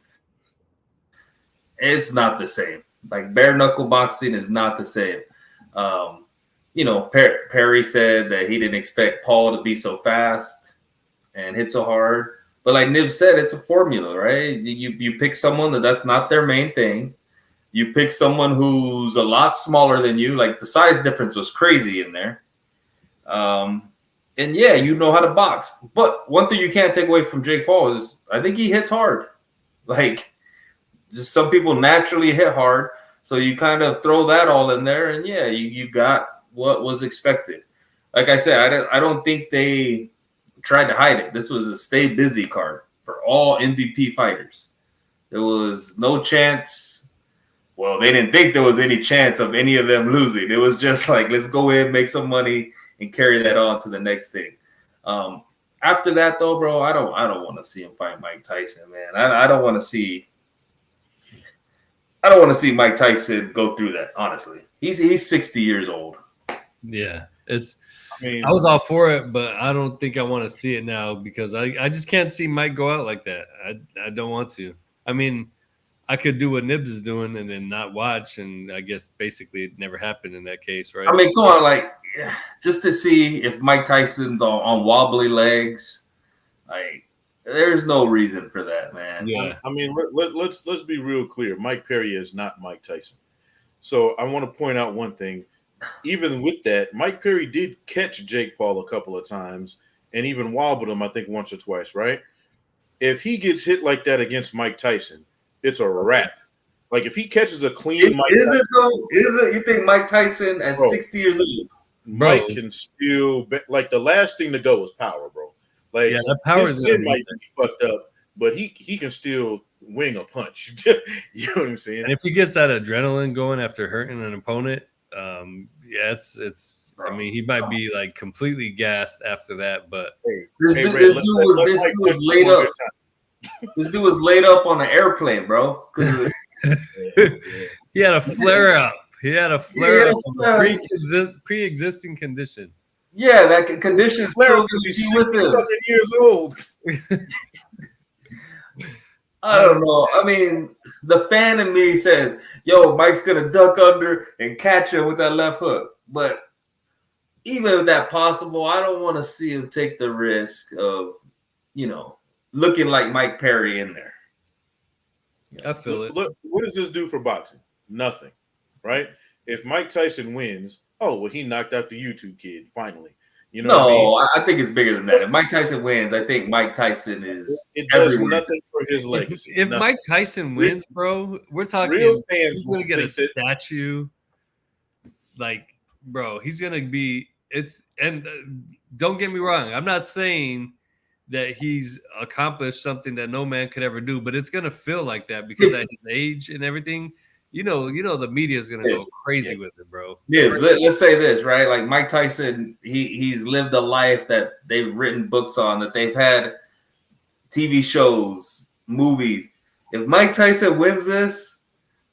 It's not the same. Like bare knuckle boxing is not the same. Perry said that he didn't expect Paul to be so fast and hit so hard. But like Nib said, it's a formula, right? You pick someone that's not their main thing. You pick someone who's a lot smaller than you. Like the size difference was crazy in there. And yeah, you know how to box. But one thing you can't take away from Jake Paul is I think he hits hard. Like just some people naturally hit hard. So you kind of throw that all in there. And yeah, you got what was expected. Like I said, I don't think they tried to hide it. This was a stay busy card for all MVP fighters. There was no chance. Well, they didn't think there was any chance of any of them losing. It was just like, let's go in, make some money, and carry that on to the next thing. After that, though, bro, I don't want to see him fight Mike Tyson, man. I don't want to see Mike Tyson go through that. Honestly, he's 60 years old. Yeah, I was all for it, but I don't think I want to see it now because I just can't see Mike go out like that. I don't want to. I mean, I could do what Nibs is doing and then not watch, and I guess basically it never happened in that case, right? I mean, come on, like just to see if Mike Tyson's on wobbly legs, like there's no reason for that, man. Yeah. I mean, let's be real clear. Mike Perry is not Mike Tyson. So I want to point out one thing. Even with that, Mike Perry did catch Jake Paul a couple of times and even wobbled him, I think, once or twice, right? If he gets hit like that against Mike Tyson, it's a wrap. Like if he catches a clean Mike Tyson, is it? You think Mike Tyson at 60 years old? Mike can still like the last thing to go is power, bro. Like that power his chin might be fucked up, but he can still wing a punch. You know what I'm saying? And if he gets that adrenaline going after hurting an opponent, it's. I mean, he might be like completely gassed after that. But this dude was laid up. This dude was laid up on an airplane, bro. He had a flare up. He had a flare up from a pre-existing condition. Yeah, that condition still could be with him. Years old. I don't know. I mean, the fan in me says, "Yo, Mike's gonna duck under and catch him with that left hook." But even if that possible, I don't want to see him take the risk of, looking like Mike Perry in there. I feel it. Look, what does this do for boxing? Nothing, right? If Mike Tyson wins, he knocked out the YouTube kid finally. You know what I mean? I think it's bigger than that. If Mike Tyson wins, I think Mike Tyson is. It does nothing for his legacy. If Mike Tyson wins, bro, we're talking. Real fans he's gonna get a statue. Like, bro, he's gonna be. Don't get me wrong. I'm not saying that he's accomplished something that no man could ever do, but it's gonna feel like that because at his age and everything. The media is gonna go crazy with it, bro. Yeah, let's say this, right? Like Mike Tyson, he's lived a life that they've written books on, that they've had TV shows, movies. If Mike Tyson wins this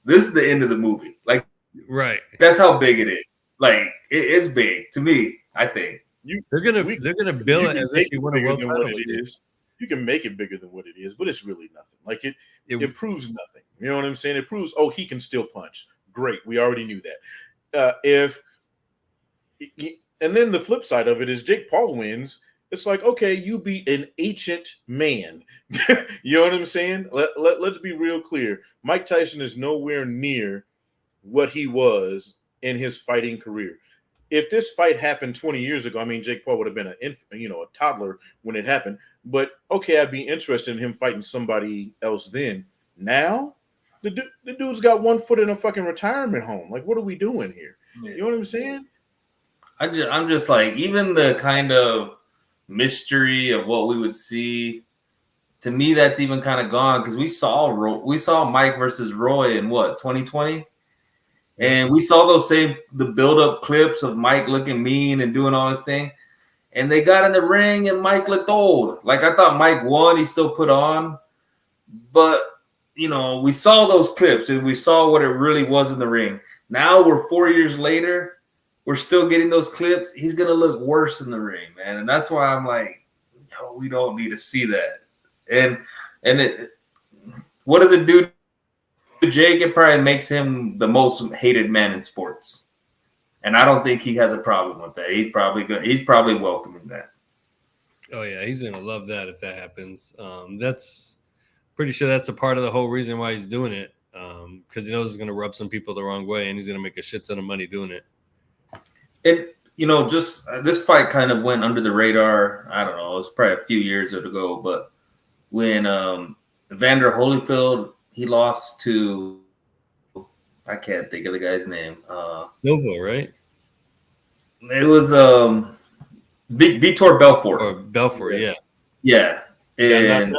is the end of the movie. Like, right? That's how big it is. Like, it is big to me. I think they're gonna bill it as if you won a world title. You can make it bigger than what it is, but it's really nothing. Like it proves nothing. You know what I'm saying? It proves, he can still punch. Great. We already knew that. And then the flip side of it is Jake Paul wins. It's like, okay, you beat an ancient man. You know what I'm saying? Let's be real clear. Mike Tyson is nowhere near what he was in his fighting career. If this fight happened 20 years ago, I mean, Jake Paul would have been a toddler when it happened. But okay, I'd be interested in him fighting somebody else then. Now, The dude's got one foot in a fucking retirement home. Like, what are we doing here? You know what I'm saying? I'm just like, even the kind of mystery of what we would see, to me, that's even kind of gone, because we saw Mike versus Roy in what, 2020, and we saw the build up clips of Mike looking mean and doing all this thing, and they got in the ring and Mike looked old. Like, I thought Mike won, he still put on, but we saw those clips and we saw what it really was in the ring. Now we're 4 years later. We're still getting those clips. He's going to look worse in the ring, man. And that's why I'm like, we don't need to see that. And what does it do to Jake? It probably makes him the most hated man in sports. And I don't think he has a problem with that. He's probably good. He's probably welcoming that. Oh, yeah. He's going to love that if that happens. That's pretty sure that's a part of the whole reason why he's doing it. Because he knows it's going to rub some people the wrong way, and he's going to make a shit ton of money doing it. And, just this fight kind of went under the radar. I don't know. It was probably a few years ago. But when Evander Holyfield, he lost to, I can't think of the guy's name. Silva, right? It was Vitor Belfort. Or Belfort, yeah. Yeah. And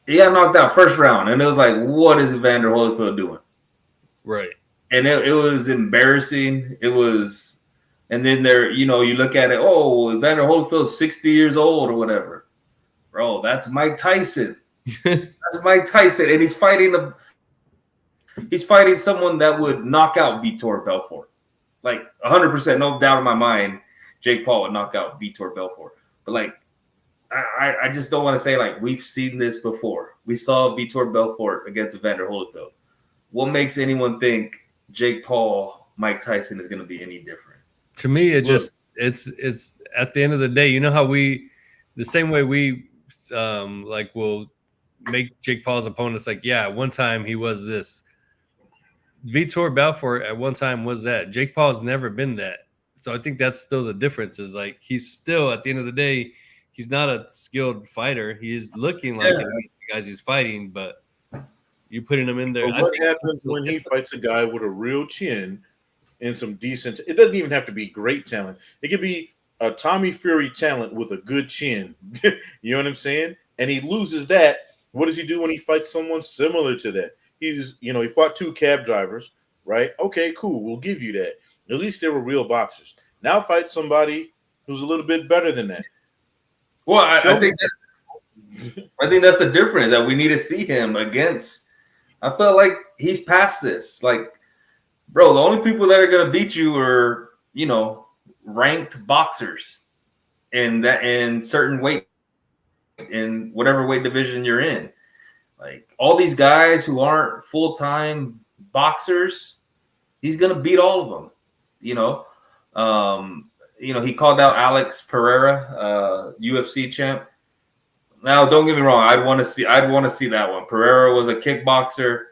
he got knocked out first round. And it was like, what is Evander Holyfield doing? Right. And it was embarrassing. It was... And then you look at it, Evander Holyfield's 60 years old or whatever. Bro, that's Mike Tyson. That's Mike Tyson. And he's fighting someone that would knock out Vitor Belfort. Like 100%, no doubt in my mind, Jake Paul would knock out Vitor Belfort. But like, I just don't want to say like we've seen this before. We saw Vitor Belfort against Evander Holyfield. What makes anyone think Jake Paul, Mike Tyson is going to be any different? To me, it's at the end of the day, you know how the same way we will make Jake Paul's opponents like, yeah, one time he was this. Vitor Belfort at one time was that. Jake Paul's never been that. So I think that's still the difference, is like he's still, at the end of the day, he's not a skilled fighter. He is looking like the guys he's fighting, but you putting him in there. But what happens when he fights a guy with a real chin and some decent? It doesn't even have to be great talent. It could be a Tommy Fury talent with a good chin. You know what I'm saying? And he loses that. What does he do when he fights someone similar to that? He fought two cab drivers, right? Okay, cool. We'll give you that. At least they were real boxers. Now fight somebody who's a little bit better than that. Well, I think that's the difference that we need to see him against. I felt like he's past this. Like, bro, the only people that are going to beat you are, ranked boxers in certain weight, in whatever weight division you're in. Like, all these guys who aren't full-time boxers, he's going to beat all of them, he called out Alex Pereira, UFC champ. Now, don't get me wrong. I'd want to see that one. Pereira was a kickboxer,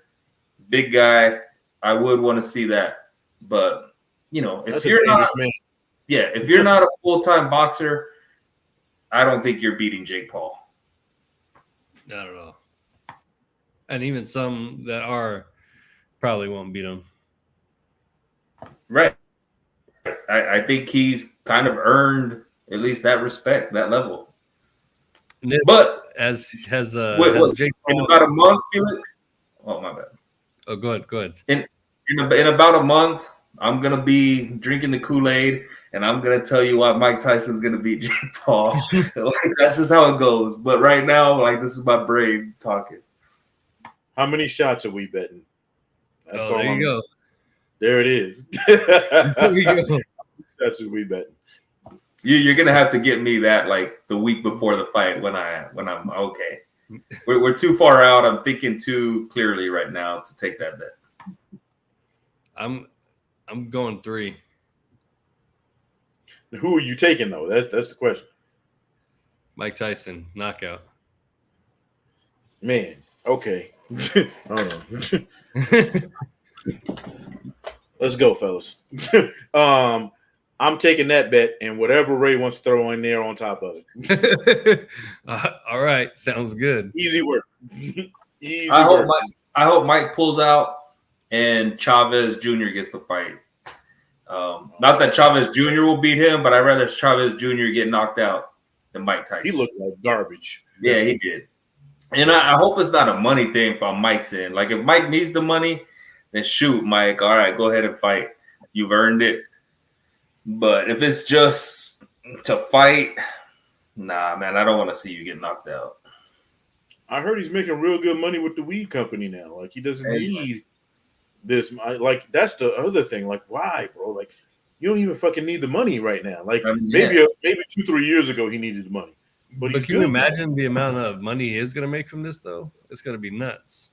big guy. I would want to see that. But, if you're not a full-time boxer, I don't think you're beating Jake Paul. I don't know. And even some that are probably won't beat him. Right. I think he's kind of earned at least that respect, that level. But as Jake Paul, in about a month, Felix. Oh, my bad. Oh, go ahead. In about a month, I'm gonna be drinking the Kool-Aid, and I'm gonna tell you why Mike Tyson's gonna beat Jake Paul. That's just how it goes. But right now, this is my brain talking. How many shots are we betting? That's there you go. There it is. There we go. How many shots are we betting? You're gonna have to get me that the week before the fight when I'm okay. We're too far out. I'm thinking too clearly right now to take that bet. I'm going 3. Who are you taking though? That's the question. Mike Tyson knockout. Man, okay. Hold on. Let's go, fellas. I'm taking that bet and whatever Ray wants to throw in there on top of it. All right, sounds good. Easy work. I I hope Mike pulls out and Chavez Jr. gets the fight. Not that Chavez Jr. will beat him, but I'd rather Chavez Jr. get knocked out than Mike Tyson. He looked like garbage. Yeah, he did. And I hope it's not a money thing from Mike's end. Like, if Mike needs the money, then shoot, Mike. All right, go ahead and fight. You've earned it. But if it's just to fight, nah, man, I don't want to see you get knocked out. I heard he's making real good money with the weed company now. Like, he doesn't need this. Like, that's the other thing. Like, why, bro? Like, you don't even fucking need the money right now. Like, maybe 2-3 years ago he needed the money. But can you imagine the amount of money he is going to make from this, though? It's going to be nuts.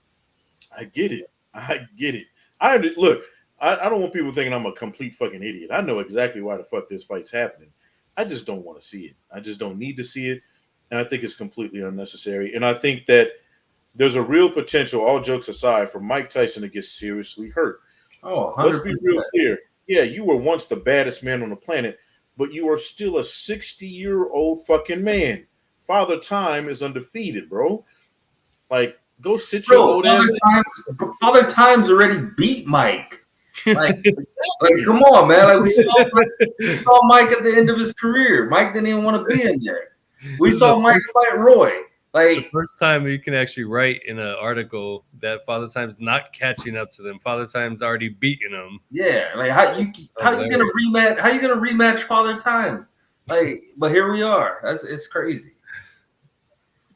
I get it. Look, I don't want people thinking I'm a complete fucking idiot. I know exactly why the fuck this fight's happening. I just don't want to see it. I just don't need to see it. And I think it's completely unnecessary. And I think that there's a real potential, all jokes aside, for Mike Tyson to get seriously hurt. Oh, 100%. Let's be real clear. Yeah, you were once the baddest man on the planet, but you are still a 60-year-old fucking man. Father Time is undefeated, bro. Like, go sit your old ass down. Father Time's already beat Mike. Like, come on, man. Like, we saw Mike at the end of his career. Mike didn't even want to be in there. We saw Mike fight Roy. Like, the first time you can actually write in an article that Father Time's not catching up to them. Father Time's already beaten them. Yeah, like how you gonna rematch? How you gonna rematch Father Time? Like, but here we are. It's crazy.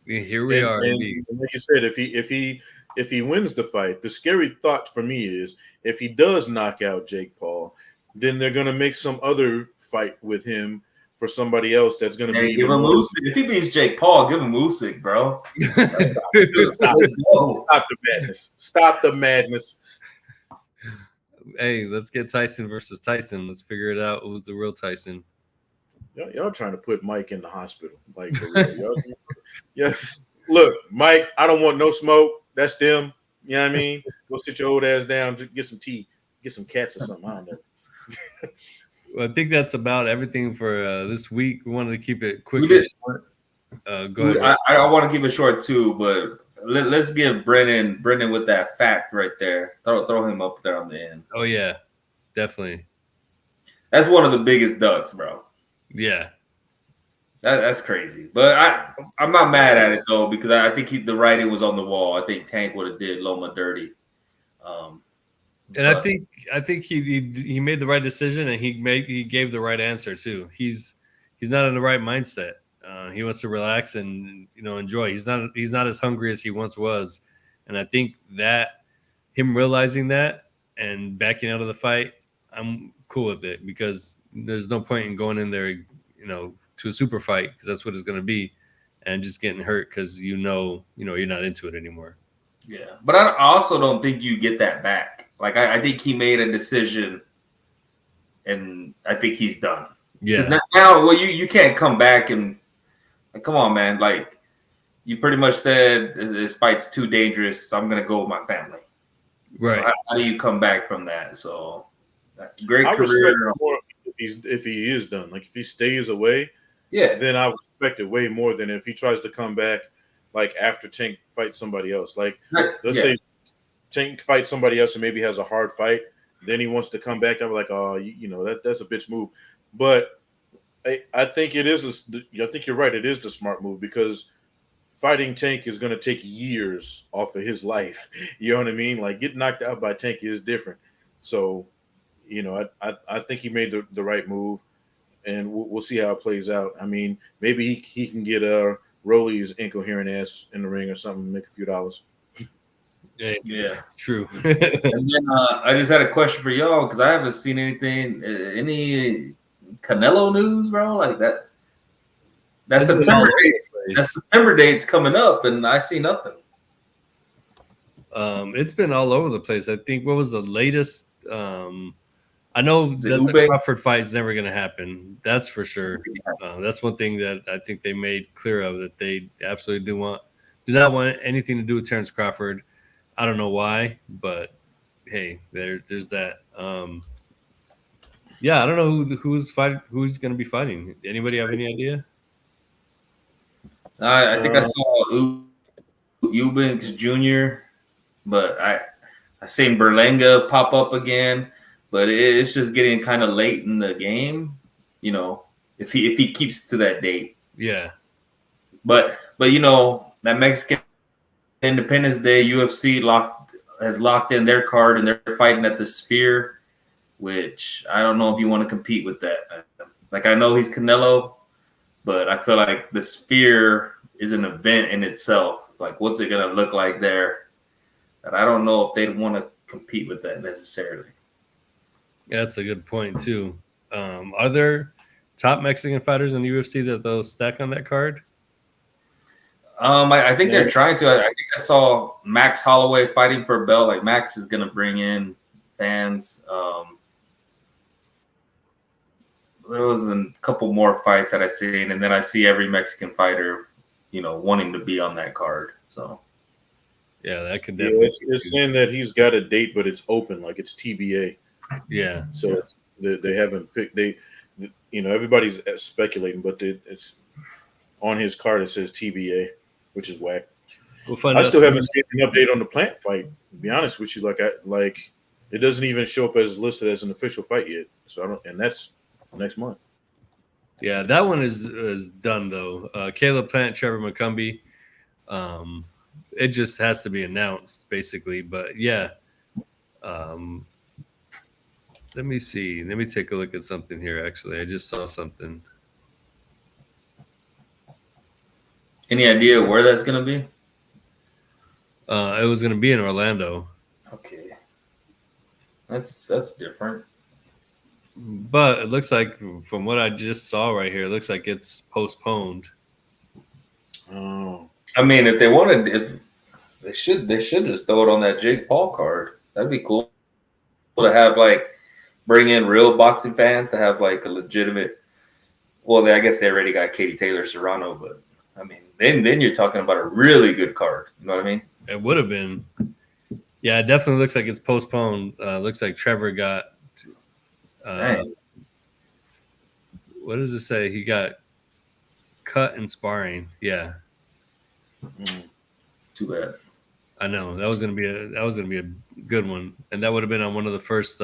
Yeah, here we are. And like you said, if he wins the fight, the scary thought for me is if he does knock out Jake Paul, then they're gonna make some other fight with him for somebody else that's going to be. Give him Usyk. If he beats Jake Paul, give him Usyk, bro. Stop the madness. Stop the madness. Hey, let's get Tyson versus Tyson. Let's figure it out. Who's the real Tyson? Y'all trying to put Mike in the hospital. Like, for real. Yeah. Look, Mike, I don't want no smoke. That's them. You know what I mean? Go sit your old ass down. Just get some tea. Get some cats or something. I don't know. Well, I think that's about everything for this week. We wanted to keep it quick and short. Go ahead. I want to keep it short too, but let's give Brennan with that fact right there. Throw him up there on the end. Oh yeah, definitely. That's one of the biggest ducks, bro. Yeah, that's crazy. But I'm not mad at it though because I think the writing was on the wall. I think Tank would have did Loma dirty. And I think he made the right decision, and he gave the right answer too. He's not in the right mindset. He wants to relax and enjoy. He's not as hungry as he once was, and I think that him realizing that and backing out of the fight, I'm cool with it because there's no point in going in there, to a super fight because that's what it's going to be, and just getting hurt because you're not into it anymore. Yeah, but I also don't think you get that back. Like, I think he made a decision, and I think he's done. Yeah. Because now, you can't come back and come on, man. Like, you pretty much said this fight's too dangerous. So I'm gonna go with my family. Right. So how do you come back from that? So great I career. respect more if he is done. Like, if he stays away, then I respect it way more than if he tries to come back. Like, after Tank fights somebody else. Like, let's say Tank fights somebody else and maybe has a hard fight. Then he wants to come back. I'm like, oh, that's a bitch move. But I think it is. I think you're right. It is the smart move because fighting Tank is going to take years off of his life. You know what I mean? Like, getting knocked out by Tank is different. So, I think he made the right move, and we'll see how it plays out. I mean, maybe he can get Rolly's incoherent ass in the ring or something, and make a few dollars. Yeah, true. And then I just had a question for y'all because I haven't seen any Canelo news, bro. Like that September date's coming up, and I see nothing. It's been all over the place. I think what was the latest? I know that the Crawford fight is never going to happen. That's for sure. That's one thing that I think they made clear of, that they absolutely do not want anything to do with Terrence Crawford. I don't know why, but hey, there's that. Yeah, I don't know who's going to be fighting. Anybody have any idea? I think I saw Eubanks Jr. but I seen Berlanga pop up again, but it's just getting kind of late in the game. You know, if he keeps to that date. Yeah. But that Mexican Independence Day UFC has locked in their card, and they're fighting at the Sphere, which I don't know if you want to compete with that. Like, I know he's Canelo, but I feel like the Sphere is an event in itself. Like, what's it gonna look like there? And I don't know if they'd want to compete with that necessarily. Yeah, that's a good point too. Are there top Mexican fighters in the UFC that they'll stack on that card? I think they're trying to. I think I saw Max Holloway fighting for a belt. Like, Max is going to bring in fans. There was a couple more fights that I seen, and then I see every Mexican fighter, wanting to be on that card. So, yeah, that could definitely. It's saying that he's got a date, but it's open, like it's TBA. Yeah. So they haven't picked. Everybody's speculating, but it's on his card. It says TBA, which is whack. We'll find I out still soon. haven't seen an update on the Plant fight. To be honest with you, it doesn't even show up as listed as an official fight yet. So I don't, and that's next month. Yeah, that one is done though. Caleb Plant, Trevor McCumbee. It just has to be announced, basically. But yeah, let me see. Let me take a look at something here. Actually, I just saw something. any idea where that's going to be? It was going to be in Orlando. Okay, that's different. But it looks like, from what I just saw right here, it looks like it's postponed. Oh, I mean, if they wanted, if they should just throw it on that Jake Paul card. That'd be cool to have, bring in real boxing fans to have a legitimate. Well, I guess they already got Katie Taylor Serrano, but I mean, then you're talking about a really good card. You know what I mean? It would have been. Yeah, it definitely looks like it's postponed. Looks like Trevor got. What does it say? He got cut in sparring. Yeah. It's too bad. I know that was gonna be a good one, and that would have been on one of the first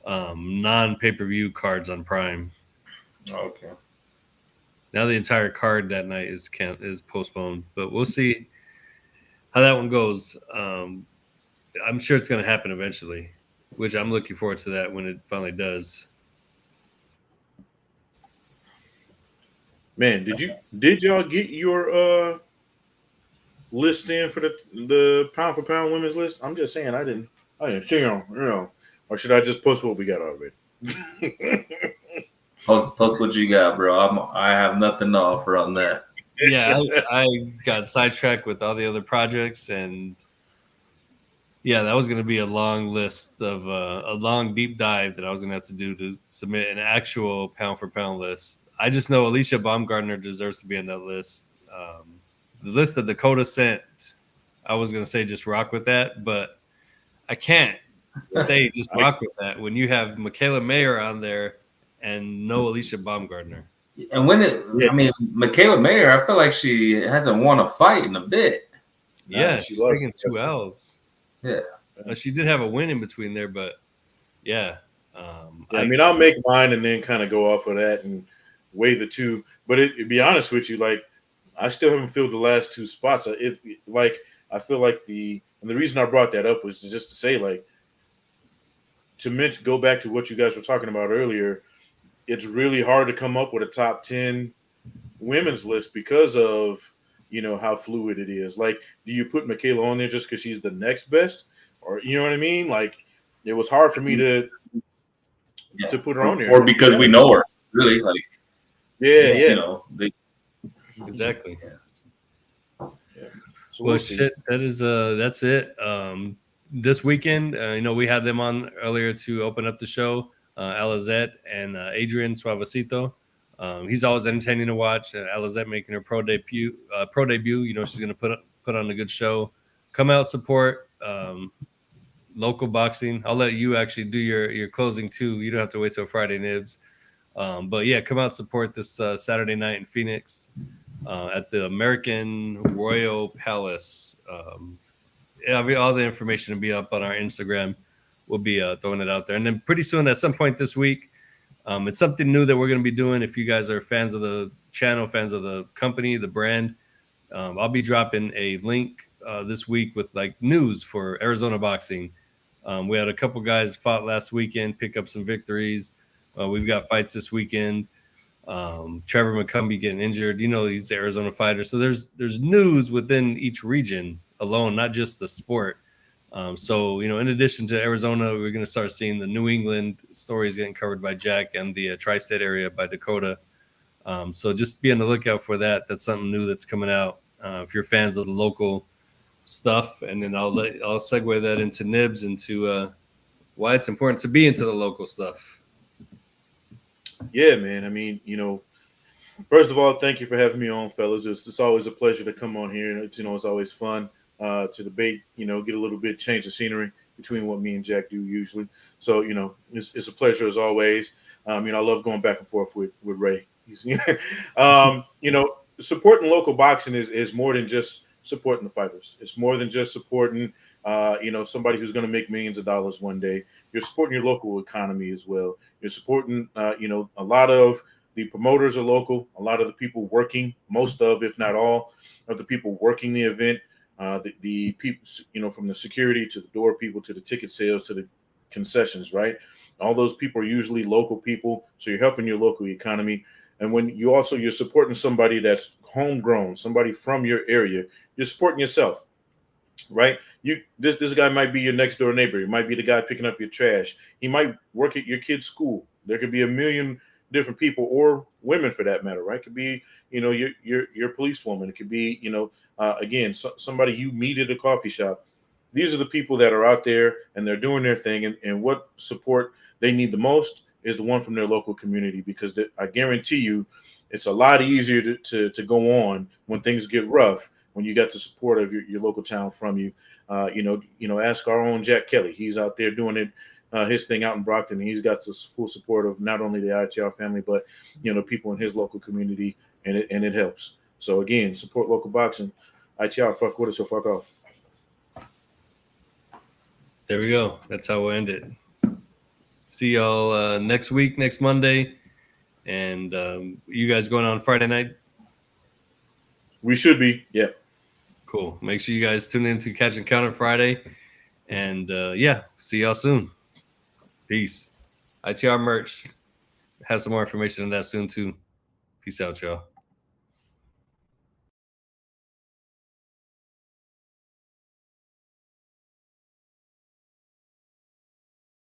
non-pay-per-view cards on Prime. Okay. Now the entire card that night is postponed, but we'll see how that one goes. I'm sure it's gonna happen eventually, which I'm looking forward to that when it finally does. man, did y'all get your list in for the pound for pound women's list? I'm just saying I didn't see them, or should I just post what we got already? Post what you got, bro. I have nothing to offer on that. Yeah, I got sidetracked with all the other projects, and yeah, that was going to be a long list of a long deep dive that I was going to have to do to submit an actual pound for pound list. I just know Alicia Baumgartner deserves to be on that list. The list that Dakota sent, I was going to say just rock with that, but I can't say just rock with that when you have Michaela Mayer on there and no Alicia Baumgartner. And Michaela Mayer, I feel like she hasn't won a fight in a bit. Yeah, she's taking 2 L's. Yeah. She did have a win in between there, but yeah. I'll make mine and then kind of go off of that and weigh the two. But to be honest with you, I still haven't filled the last 2 spots. I feel like the reason I brought that up was just to say, go back to what you guys were talking about earlier. It's really hard to come up with a top 10 women's list because of how fluid it is. Do you put Michaela on there just because she's the next best, or you know what I mean? It was hard for me to put her on there, or because we know her really. Exactly. Yeah. So Well, shit, that's it. This weekend, we had them on earlier to open up the show. Alezet and Adrian Suavecito. He's always entertaining to watch. Alezet making her pro debut. She's going to put on a good show. Come out, support local boxing. I'll let you actually do your closing too. You don't have to wait till Friday, Nibs. But yeah, come out, support this Saturday night in Phoenix at the American Royal Palace. all the information will be up on our Instagram. We'll be throwing it out there. And then pretty soon, at some point this week, it's something new that we're going to be doing. If you guys are fans of the channel, fans of the company, the brand, I'll be dropping a link this week with like news for Arizona boxing. We had a couple guys fought last weekend, pick up some victories. We've got fights this weekend. Trevor McCumbee getting injured. He's the Arizona fighter. So there's news within each region alone, not just the sport. So, in addition to Arizona, we're going to start seeing the New England stories getting covered by Jack and the tri-state area by Dakota. So just be on the lookout for that. That's something new that's coming out. If you're fans of the local stuff, and then I'll segue that into Nibs, into why it's important to be into the local stuff. Yeah, man. I mean, first of all, thank you for having me on, fellas. It's always a pleasure to come on here. It's always fun to debate, get a little bit change of scenery between what me and Jack do usually. So, it's a pleasure as always. I love going back and forth with Ray. Supporting local boxing is more than just supporting the fighters. It's more than just supporting, somebody who's going to make millions of dollars one day. You're supporting your local economy as well. You're supporting, a lot of the promoters are local. A lot of the people working, most of, if not all, of the people working the event, the people, from the security to the door people to the ticket sales to the concessions, right? All those people are usually local people. So you're helping your local economy. And when you're supporting somebody that's homegrown, somebody from your area, you're supporting yourself, right? This guy might be your next door neighbor. He might be the guy picking up your trash. He might work at your kid's school. There could be a million different people, or women for that matter, right? It could be, your policewoman. It could be, again, somebody you meet at a coffee shop. These are the people that are out there and they're doing their thing. And what support they need the most is the one from their local community, because I guarantee you it's a lot easier to go on when things get rough, when you got the support of your local town from you. Ask our own Jack Kelly. He's out there doing it, his thing out in Brockton. And he's got the full support of not only the ITR family, but, people in his local community, and it helps. So again, support local boxing. ITR, fuck with us or fuck off. There we go. That's how we'll end it. See y'all next week, next Monday. And you guys going on Friday night? We should be. Yeah. Cool. Make sure you guys tune in to Catch and Counter Friday. And see y'all soon. Peace. ITR merch. Have some more information on that soon too. Peace out, y'all.